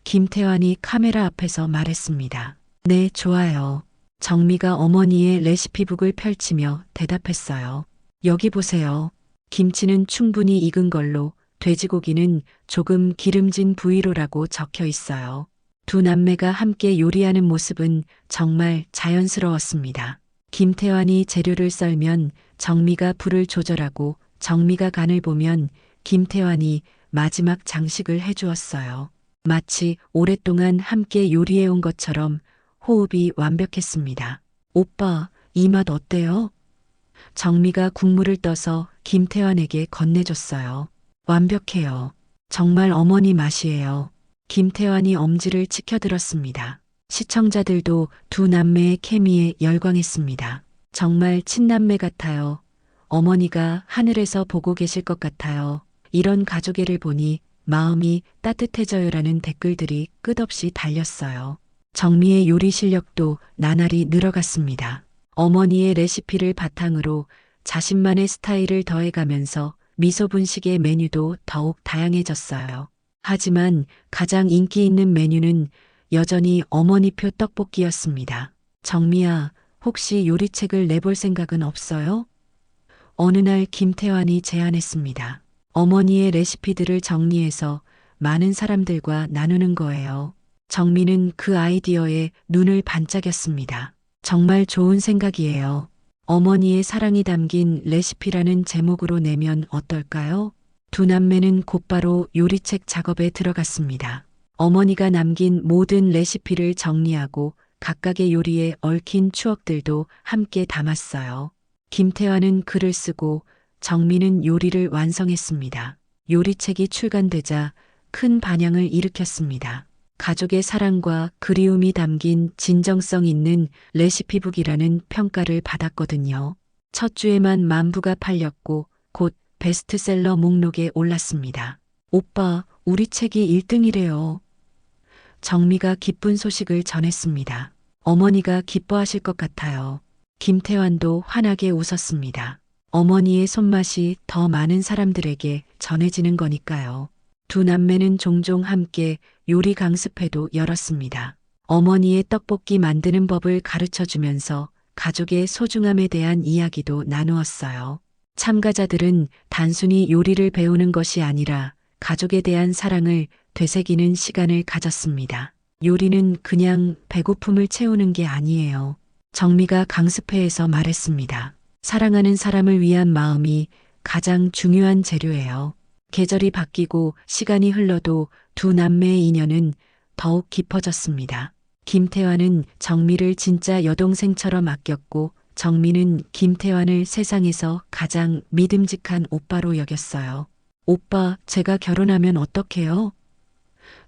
김태환이 카메라 앞에서 말했습니다. 네, 좋아요. 정미가 어머니의 레시피북을 펼치며 대답했어요. 여기 보세요. 김치는 충분히 익은 걸로, 돼지고기는 조금 기름진 부위로라고 적혀 있어요. 두 남매가 함께 요리하는 모습은 정말 자연스러웠습니다. 김태환이 재료를 썰면 정미가 불을 조절하고 정미가 간을 보면 김태환이 마지막 장식을 해주었어요. 마치 오랫동안 함께 요리해온 것처럼 호흡이 완벽했습니다. 오빠, 이 맛 어때요? 정미가 국물을 떠서 김태환에게 건네줬어요. 완벽해요. 정말 어머니 맛이에요. 김태환이 엄지를 치켜들었습니다. 시청자들도 두 남매의 케미에 열광했습니다. 정말 친남매 같아요. 어머니가 하늘에서 보고 계실 것 같아요. 이런 가족애를 보니 마음이 따뜻해져요라는 댓글들이 끝없이 달렸어요. 정미의 요리 실력도 나날이 늘어갔습니다. 어머니의 레시피를 바탕으로 자신만의 스타일을 더해가면서 미소 분식의 메뉴도 더욱 다양해졌어요. 하지만 가장 인기 있는 메뉴는 여전히 어머니표 떡볶이였습니다. 정미야, 혹시 요리책을 내볼 생각은 없어요? 어느 날 김태환이 제안했습니다. 어머니의 레시피들을 정리해서 많은 사람들과 나누는 거예요. 정미는 그 아이디어에 눈을 반짝였습니다. 정말 좋은 생각이에요. 어머니의 사랑이 담긴 레시피라는 제목으로 내면 어떨까요? 두 남매는 곧바로 요리책 작업에 들어갔습니다. 어머니가 남긴 모든 레시피를 정리하고 각각의 요리에 얽힌 추억들도 함께 담았어요. 김태환은 글을 쓰고 정미는 요리를 완성했습니다. 요리책이 출간되자 큰 반향을 일으켰습니다. 가족의 사랑과 그리움이 담긴 진정성 있는 레시피북이라는 평가를 받았거든요. 첫 주에만 10,000부가 팔렸고 곧 베스트셀러 목록에 올랐습니다. 오빠, 우리 책이 1등이래요. 정미가 기쁜 소식을 전했습니다. 어머니가 기뻐하실 것 같아요. 김태환도 환하게 웃었습니다. 어머니의 손맛이 더 많은 사람들에게 전해지는 거니까요. 두 남매는 종종 함께 요리 강습회도 열었습니다. 어머니의 떡볶이 만드는 법을 가르쳐 주면서 가족의 소중함에 대한 이야기도 나누었어요. 참가자들은 단순히 요리를 배우는 것이 아니라 가족에 대한 사랑을 되새기는 시간을 가졌습니다. 요리는 그냥 배고픔을 채우는 게 아니에요. 정미가 강습회에서 말했습니다. 사랑하는 사람을 위한 마음이 가장 중요한 재료예요. 계절이 바뀌고 시간이 흘러도 두 남매의 인연은 더욱 깊어졌습니다. 김태환은 정미를 진짜 여동생처럼 아꼈고 정미는 김태환을 세상에서 가장 믿음직한 오빠로 여겼어요. 오빠, 제가 결혼하면 어떡해요?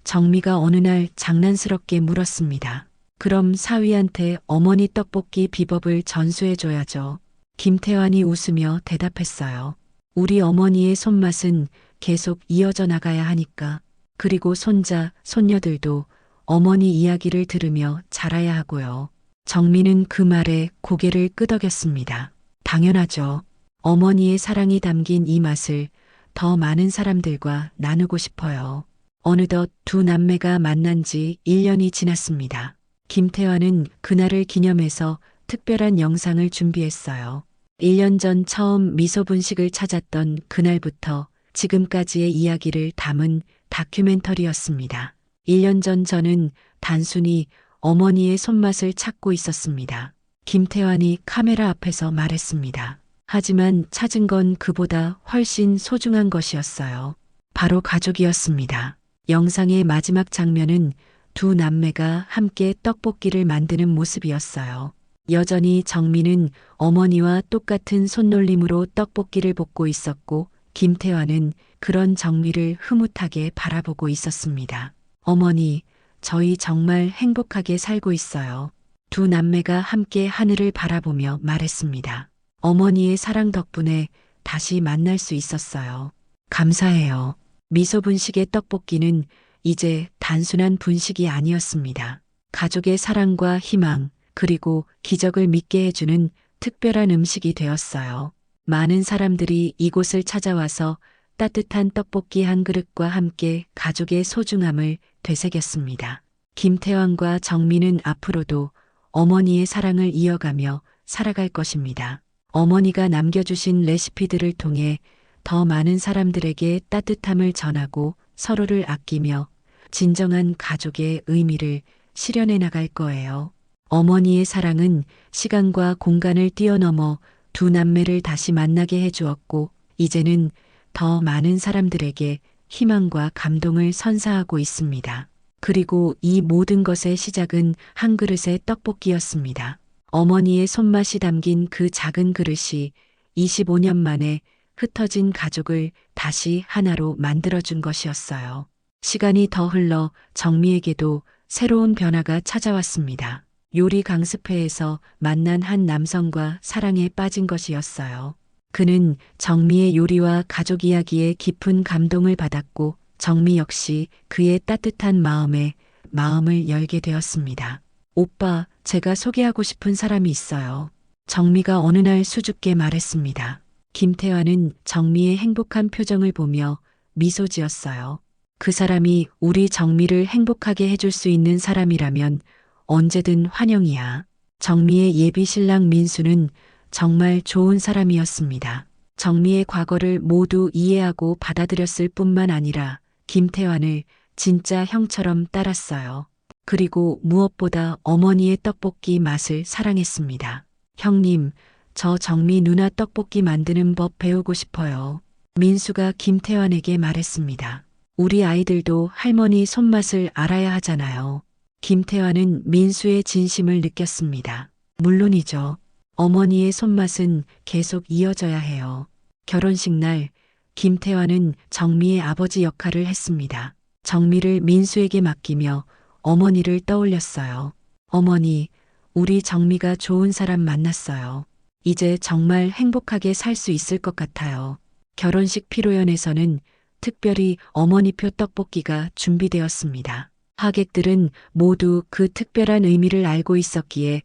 정미가 어느 날 장난스럽게 물었습니다. 그럼 사위한테 어머니 떡볶이 비법을 전수해줘야죠. 김태환이 웃으며 대답했어요. 우리 어머니의 손맛은 계속 이어져 나가야 하니까. 그리고 손자, 손녀들도 어머니 이야기를 들으며 자라야 하고요. 정미는 그 말에 고개를 끄덕였습니다. 당연하죠. 어머니의 사랑이 담긴 이 맛을 더 많은 사람들과 나누고 싶어요. 어느덧 두 남매가 만난 지 1년이 지났습니다. 김태환은 그날을 기념해서 특별한 영상을 준비했어요. 1년 전 처음 미소 분식을 찾았던 그날부터 지금까지의 이야기를 담은 다큐멘터리였습니다. 1년 전 저는 단순히 어머니의 손맛을 찾고 있었습니다. 김태환이 카메라 앞에서 말했습니다. 하지만 찾은 건 그보다 훨씬 소중한 것이었어요. 바로 가족이었습니다. 영상의 마지막 장면은 두 남매가 함께 떡볶이를 만드는 모습이었어요. 여전히 정미는 어머니와 똑같은 손놀림으로 떡볶이를 볶고 있었고 김태환은 그런 정미를 흐뭇하게 바라보고 있었습니다. 어머니, 저희 정말 행복하게 살고 있어요. 두 남매가 함께 하늘을 바라보며 말했습니다. 어머니의 사랑 덕분에 다시 만날 수 있었어요. 감사해요. 미소 분식의 떡볶이는 이제 단순한 분식이 아니었습니다. 가족의 사랑과 희망, 그리고 기적을 믿게 해주는 특별한 음식이 되었어요. 많은 사람들이 이곳을 찾아와서 따뜻한 떡볶이 한 그릇과 함께 가족의 소중함을 되새겼습니다. 김태환과 정미는 앞으로도 어머니의 사랑을 이어가며 살아갈 것입니다. 어머니가 남겨주신 레시피들을 통해 더 많은 사람들에게 따뜻함을 전하고 서로를 아끼며 진정한 가족의 의미를 실현해 나갈 거예요. 어머니의 사랑은 시간과 공간을 뛰어넘어 두 남매를 다시 만나게 해주었고, 이제는 더 많은 사람들에게 희망과 감동을 선사하고 있습니다. 그리고 이 모든 것의 시작은 한 그릇의 떡볶이였습니다. 어머니의 손맛이 담긴 그 작은 그릇이 25년 만에 흩어진 가족을 다시 하나로 만들어준 것이었어요. 시간이 더 흘러 정미에게도 새로운 변화가 찾아왔습니다. 요리 강습회에서 만난 한 남성과 사랑에 빠진 것이었어요. 그는 정미의 요리와 가족 이야기에 깊은 감동을 받았고 정미 역시 그의 따뜻한 마음에 마음을 열게 되었습니다. 오빠, 제가 소개하고 싶은 사람이 있어요. 정미가 어느 날 수줍게 말했습니다. 김태환은 정미의 행복한 표정을 보며 미소 지었어요. 그 사람이 우리 정미를 행복하게 해줄 수 있는 사람이라면 언제든 환영이야. 정미의 예비 신랑 민수는 정말 좋은 사람이었습니다. 정미의 과거를 모두 이해하고 받아들였을 뿐만 아니라 김태환을 진짜 형처럼 따랐어요. 그리고 무엇보다 어머니의 떡볶이 맛을 사랑했습니다. 형님, 저 정미 누나 떡볶이 만드는 법 배우고 싶어요. 민수가 김태환에게 말했습니다. 우리 아이들도 할머니 손맛을 알아야 하잖아요. 김태환은 민수의 진심을 느꼈습니다. 물론이죠. 어머니의 손맛은 계속 이어져야 해요. 결혼식 날 김태환은 정미의 아버지 역할을 했습니다. 정미를 민수에게 맡기며 어머니를 떠올렸어요. 어머니, 우리 정미가 좋은 사람 만났어요. 이제 정말 행복하게 살 수 있을 것 같아요. 결혼식 피로연에서는 특별히 어머니표 떡볶이가 준비되었습니다. 하객들은 모두 그 특별한 의미를 알고 있었기에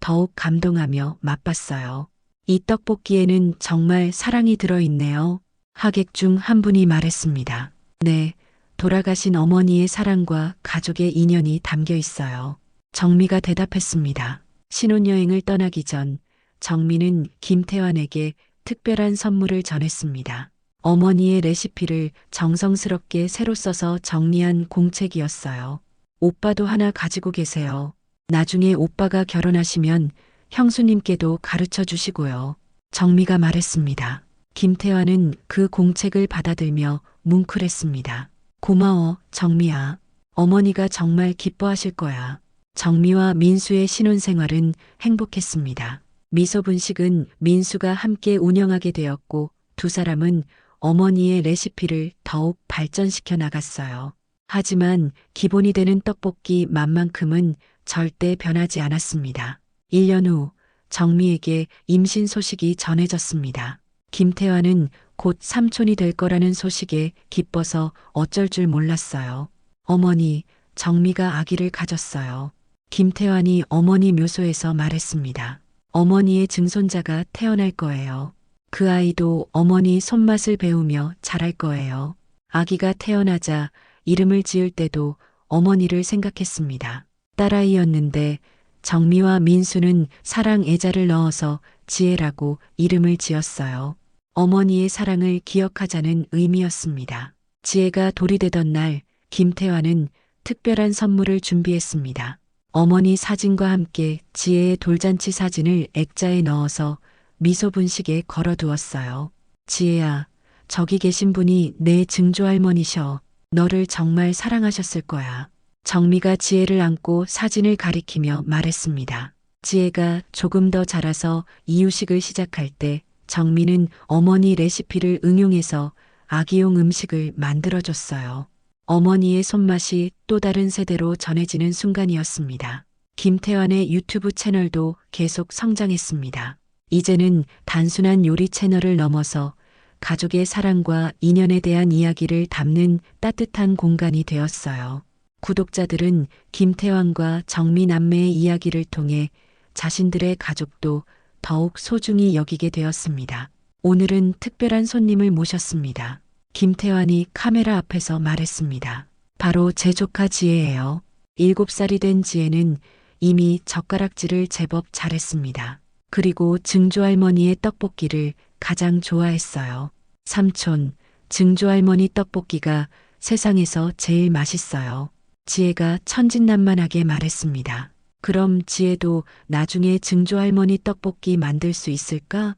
더욱 감동하며 맛봤어요. 이 떡볶이에는 정말 사랑이 들어있네요. 하객 중 한 분이 말했습니다. 네, 돌아가신 어머니의 사랑과 가족의 인연이 담겨 있어요. 정미가 대답했습니다. 신혼여행을 떠나기 전 정미는 김태환에게 특별한 선물을 전했습니다. 어머니의 레시피를 정성스럽게 새로 써서 정리한 공책이었어요. 오빠도 하나 가지고 계세요. 나중에 오빠가 결혼하시면 형수님께도 가르쳐 주시고요. 정미가 말했습니다. 김태환은 그 공책을 받아들며 뭉클했습니다. 고마워, 정미야. 어머니가 정말 기뻐하실 거야. 정미와 민수의 신혼생활은 행복했습니다. 미소분식은 민수가 함께 운영하게 되었고 두 사람은 어머니의 레시피를 더욱 발전시켜 나갔어요. 하지만 기본이 되는 떡볶이 맛만큼은 절대 변하지 않았습니다. 1년 후 정미에게 임신 소식이 전해졌습니다. 김태환은 곧 삼촌이 될 거라는 소식에 기뻐서 어쩔 줄 몰랐어요. 어머니, 정미가 아기를 가졌어요. 김태환이 어머니 묘소에서 말했습니다. 어머니의 증손자가 태어날 거예요. 그 아이도 어머니 손맛을 배우며 자랄 거예요. 아기가 태어나자 이름을 지을 때도 어머니를 생각했습니다. 딸아이였는데 정미와 민수는 사랑 애자를 넣어서 지혜라고 이름을 지었어요. 어머니의 사랑을 기억하자는 의미였습니다. 지혜가 돌이 되던 날 김태환은 특별한 선물을 준비했습니다. 어머니 사진과 함께 지혜의 돌잔치 사진을 액자에 넣어서 미소분식에 걸어두었어요. 지혜야, 저기 계신 분이 내 증조할머니셔. 너를 정말 사랑하셨을 거야. 정미가 지혜를 안고 사진을 가리키며 말했습니다. 지혜가 조금 더 자라서 이유식을 시작할 때 정미는 어머니 레시피를 응용해서 아기용 음식을 만들어줬어요. 어머니의 손맛이 또 다른 세대로 전해지는 순간이었습니다. 김태환의 유튜브 채널도 계속 성장했습니다. 이제는 단순한 요리 채널을 넘어서 가족의 사랑과 인연에 대한 이야기를 담는 따뜻한 공간이 되었어요. 구독자들은 김태환과 정미 남매의 이야기를 통해 자신들의 가족도 더욱 소중히 여기게 되었습니다. 오늘은 특별한 손님을 모셨습니다. 김태환이 카메라 앞에서 말했습니다. 바로 제 조카 지혜예요. 7살이 된 지혜는 이미 젓가락질을 제법 잘했습니다. 그리고 증조할머니의 떡볶이를 가장 좋아했어요. 삼촌, 증조할머니 떡볶이가 세상에서 제일 맛있어요. 지혜가 천진난만하게 말했습니다. 그럼 지혜도 나중에 증조할머니 떡볶이 만들 수 있을까?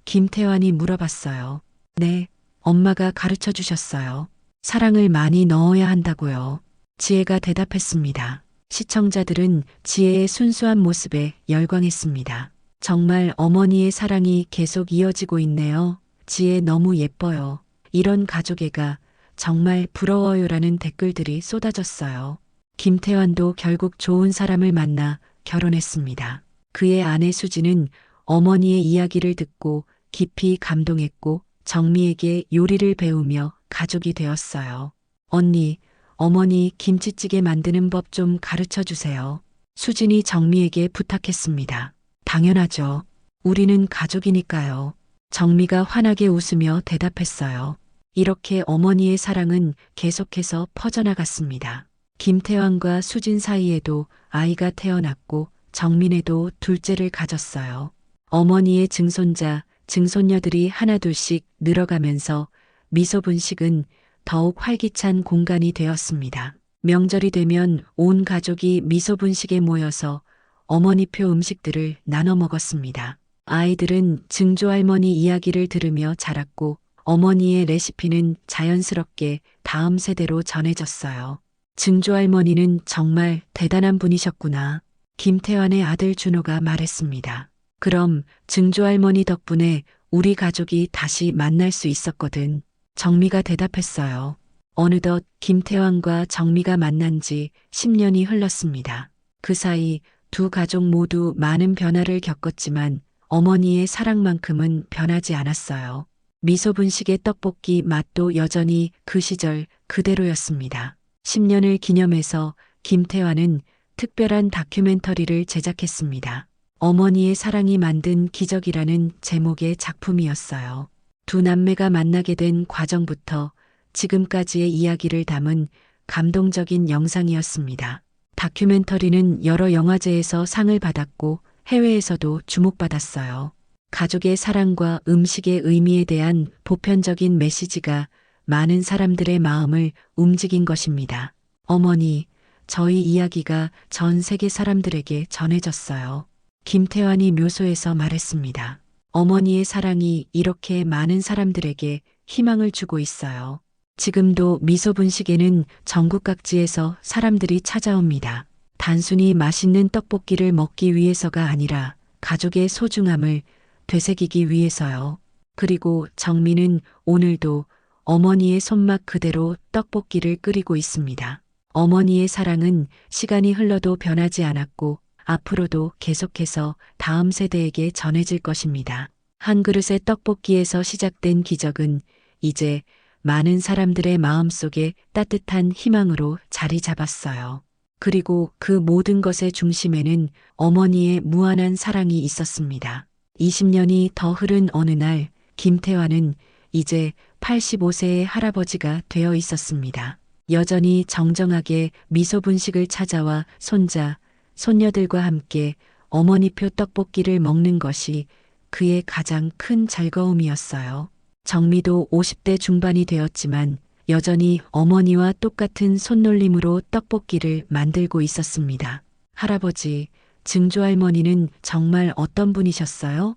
김태환이 물어봤어요. 네, 엄마가 가르쳐 주셨어요. 사랑을 많이 넣어야 한다고요. 지혜가 대답했습니다. 시청자들은 지혜의 순수한 모습에 열광했습니다. 정말 어머니의 사랑이 계속 이어지고 있네요. 지혜 너무 예뻐요. 이런 가족애가 정말 부러워요라는 댓글들이 쏟아졌어요. 김태환도 결국 좋은 사람을 만나 결혼했습니다. 그의 아내 수지는 어머니의 이야기를 듣고 깊이 감동했고 정미에게 요리를 배우며 가족이 되었어요. 언니, 어머니 김치찌개 만드는 법 좀 가르쳐 주세요. 수진이 정미에게 부탁했습니다. 당연하죠. 우리는 가족이니까요. 정미가 환하게 웃으며 대답했어요. 이렇게 어머니의 사랑은 계속해서 퍼져나갔습니다. 김태환과 수진 사이에도 아이가 태어났고 정민에도 둘째를 가졌어요. 어머니의 증손자, 증손녀들이 하나둘씩 늘어가면서 미소분식은 더욱 활기찬 공간이 되었습니다. 명절이 되면 온 가족이 미소분식에 모여서 어머니표 음식들을 나눠 먹었습니다. 아이들은 증조할머니 이야기를 들으며 자랐고 어머니의 레시피는 자연스럽게 다음 세대로 전해졌어요. 증조할머니는 정말 대단한 분이셨구나. 김태환의 아들 준호가 말했습니다. 그럼 증조할머니 덕분에 우리 가족이 다시 만날 수 있었거든. 정미가 대답했어요. 어느덧 김태환과 정미가 만난 지 10년이 흘렀습니다. 그 사이 두 가족 모두 많은 변화를 겪었지만 어머니의 사랑만큼은 변하지 않았어요. 미소분식의 떡볶이 맛도 여전히 그 시절 그대로였습니다. 10년을 기념해서 김태환은 특별한 다큐멘터리를 제작했습니다. 어머니의 사랑이 만든 기적이라는 제목의 작품이었어요. 두 남매가 만나게 된 과정부터 지금까지의 이야기를 담은 감동적인 영상이었습니다. 다큐멘터리는 여러 영화제에서 상을 받았고 해외에서도 주목받았어요. 가족의 사랑과 음식의 의미에 대한 보편적인 메시지가 많은 사람들의 마음을 움직인 것입니다. 어머니, 저희 이야기가 전 세계 사람들에게 전해졌어요. 김태환이 묘소에서 말했습니다. 어머니의 사랑이 이렇게 많은 사람들에게 희망을 주고 있어요. 지금도 미소분식에는 전국 각지에서 사람들이 찾아옵니다. 단순히 맛있는 떡볶이를 먹기 위해서가 아니라 가족의 소중함을 되새기기 위해서요. 그리고 정민은 오늘도 어머니의 손맛 그대로 떡볶이를 끓이고 있습니다. 어머니의 사랑은 시간이 흘러도 변하지 않았고 앞으로도 계속해서 다음 세대에게 전해질 것입니다. 한 그릇의 떡볶이에서 시작된 기적은 이제 많은 사람들의 마음속에 따뜻한 희망으로 자리 잡았어요. 그리고 그 모든 것의 중심에는 어머니의 무한한 사랑이 있었습니다. 20년이 더 흐른 어느 날 김태환은 이제 85세의 할아버지가 되어 있었습니다. 여전히 정정하게 미소분식을 찾아와 손자, 손녀들과 함께 어머니표 떡볶이를 먹는 것이 그의 가장 큰 즐거움이었어요. 정미도 50대 중반이 되었지만 여전히 어머니와 똑같은 손놀림으로 떡볶이를 만들고 있었습니다. 할아버지, 증조할머니는 정말 어떤 분이셨어요?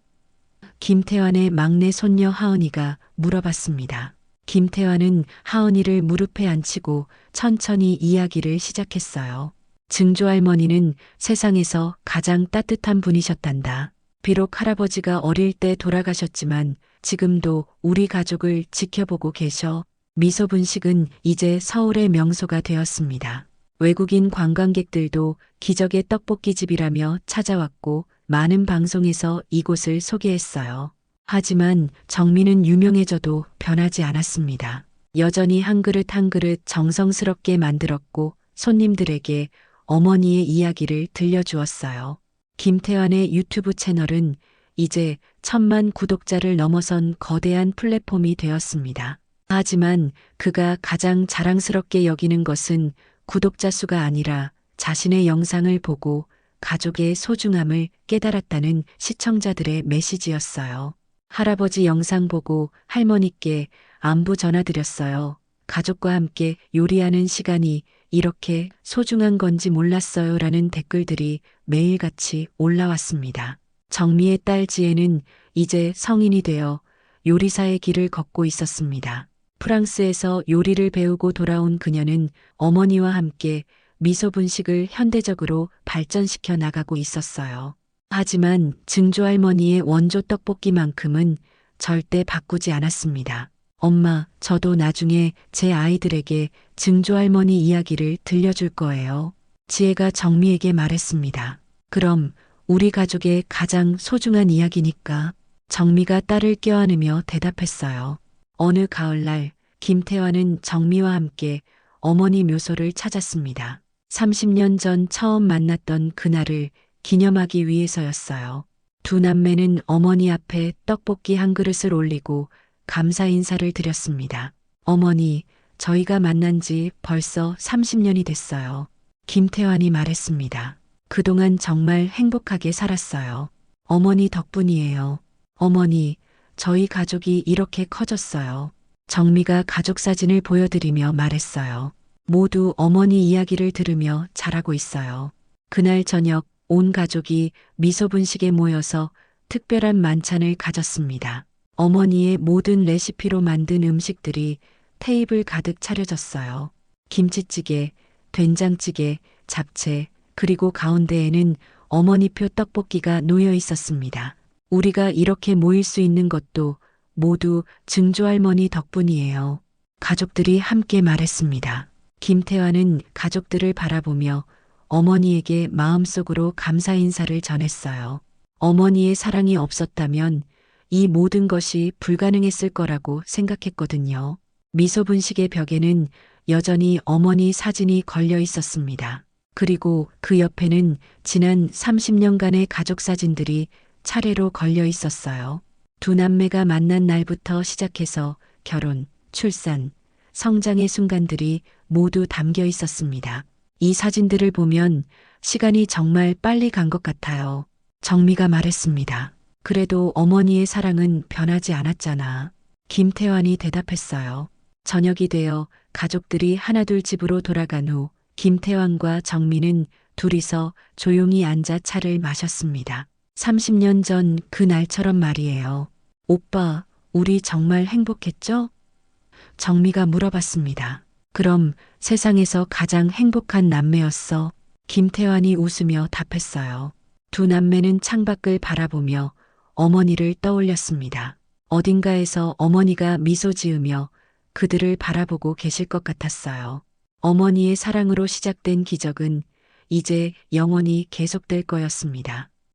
김태환의 막내 손녀 하은이가 물어봤습니다. 김태환은 하은이를 무릎에 앉히고 천천히 이야기를 시작했어요. 증조할머니는 세상에서 가장 따뜻한 분이셨단다. 비록 할아버지가 어릴 때 돌아가셨지만 지금도 우리 가족을 지켜보고 계셔. 미소분식은 이제 서울의 명소가 되었습니다. 외국인 관광객들도 기적의 떡볶이집이라며 찾아왔고 많은 방송에서 이곳을 소개했어요. 하지만 정민은 유명해져도 변하지 않았습니다. 여전히 한 그릇 한 그릇 정성스럽게 만들었고 손님들에게 어머니의 이야기를 들려주었어요. 김태환의 유튜브 채널은 이제 1000만 구독자를 넘어선 거대한 플랫폼이 되었습니다. 하지만 그가 가장 자랑스럽게 여기는 것은 구독자 수가 아니라 자신의 영상을 보고 가족의 소중함을 깨달았다는 시청자들의 메시지였어요. 할아버지 영상 보고 할머니께 안부 전화드렸어요. 가족과 함께 요리하는 시간이 이렇게 소중한 건지 몰랐어요. 라는 댓글들이 매일같이 올라왔습니다. 정미의 딸 지혜는 이제 성인이 되어 요리사의 길을 걷고 있었습니다. 프랑스에서 요리를 배우고 돌아온 그녀는 어머니와 함께 미소 분식을 현대적으로 발전시켜 나가고 있었어요. 하지만 증조할머니의 원조 떡볶이만큼은 절대 바꾸지 않았습니다. 엄마, 저도 나중에 제 아이들에게 증조할머니 이야기를 들려줄 거예요. 지혜가 정미에게 말했습니다. 그럼 우리 가족의 가장 소중한 이야기니까. 정미가 딸을 껴안으며 대답했어요. 어느 가을날 김태환은 정미와 함께 어머니 묘소를 찾았습니다. 30년 전 처음 만났던 그날을 기념하기 위해서였어요. 두 남매는 어머니 앞에 떡볶이 한 그릇을 올리고 감사 인사를 드렸습니다. 어머니, 저희가 만난 지 벌써 30년이 됐어요. 김태환이 말했습니다. 그동안 정말 행복하게 살았어요. 어머니 덕분이에요. 어머니, 저희 가족이 이렇게 커졌어요. 정미가 가족 사진을 보여드리며 말했어요. 모두 어머니 이야기를 들으며 자라고 있어요. 그날 저녁 온 가족이 미소 분식에 모여서 특별한 만찬을 가졌습니다. 어머니의 모든 레시피로 만든 음식들이 테이블 가득 차려졌어요. 김치찌개, 된장찌개, 잡채, 그리고 가운데에는 어머니표 떡볶이가 놓여 있었습니다. 우리가 이렇게 모일 수 있는 것도 모두 증조할머니 덕분이에요. 가족들이 함께 말했습니다. 김태환은 가족들을 바라보며 어머니에게 마음속으로 감사 인사를 전했어요. 어머니의 사랑이 없었다면 이 모든 것이 불가능했을 거라고 생각했거든요. 미소 분식의 벽에는 여전히 어머니 사진이 걸려 있었습니다. 그리고 그 옆에는 지난 30년간의 가족 사진들이 차례로 걸려 있었어요. 두 남매가 만난 날부터 시작해서 결혼, 출산, 성장의 순간들이 모두 담겨 있었습니다. 이 사진들을 보면 시간이 정말 빨리 간 것 같아요. 정미가 말했습니다. 그래도 어머니의 사랑은 변하지 않았잖아. 김태환이 대답했어요. 저녁이 되어 가족들이 하나둘 집으로 돌아간 후 김태환과 정미는 둘이서 조용히 앉아 차를 마셨습니다. 30년 전 그 날처럼 말이에요. 오빠, 우리 정말 행복했죠? 정미가 물어봤습니다. 그럼 세상에서 가장 행복한 남매였어. 김태환이 웃으며 답했어요. 두 남매는 창밖을 바라보며 어머니를 떠올렸습니다. 어딘가에서 어머니가 미소 지으며 그들을 바라보고 계실 것 같았어요. 어머니의 사랑으로 시작된 기적은 이제 영원히 계속될 거였습니다.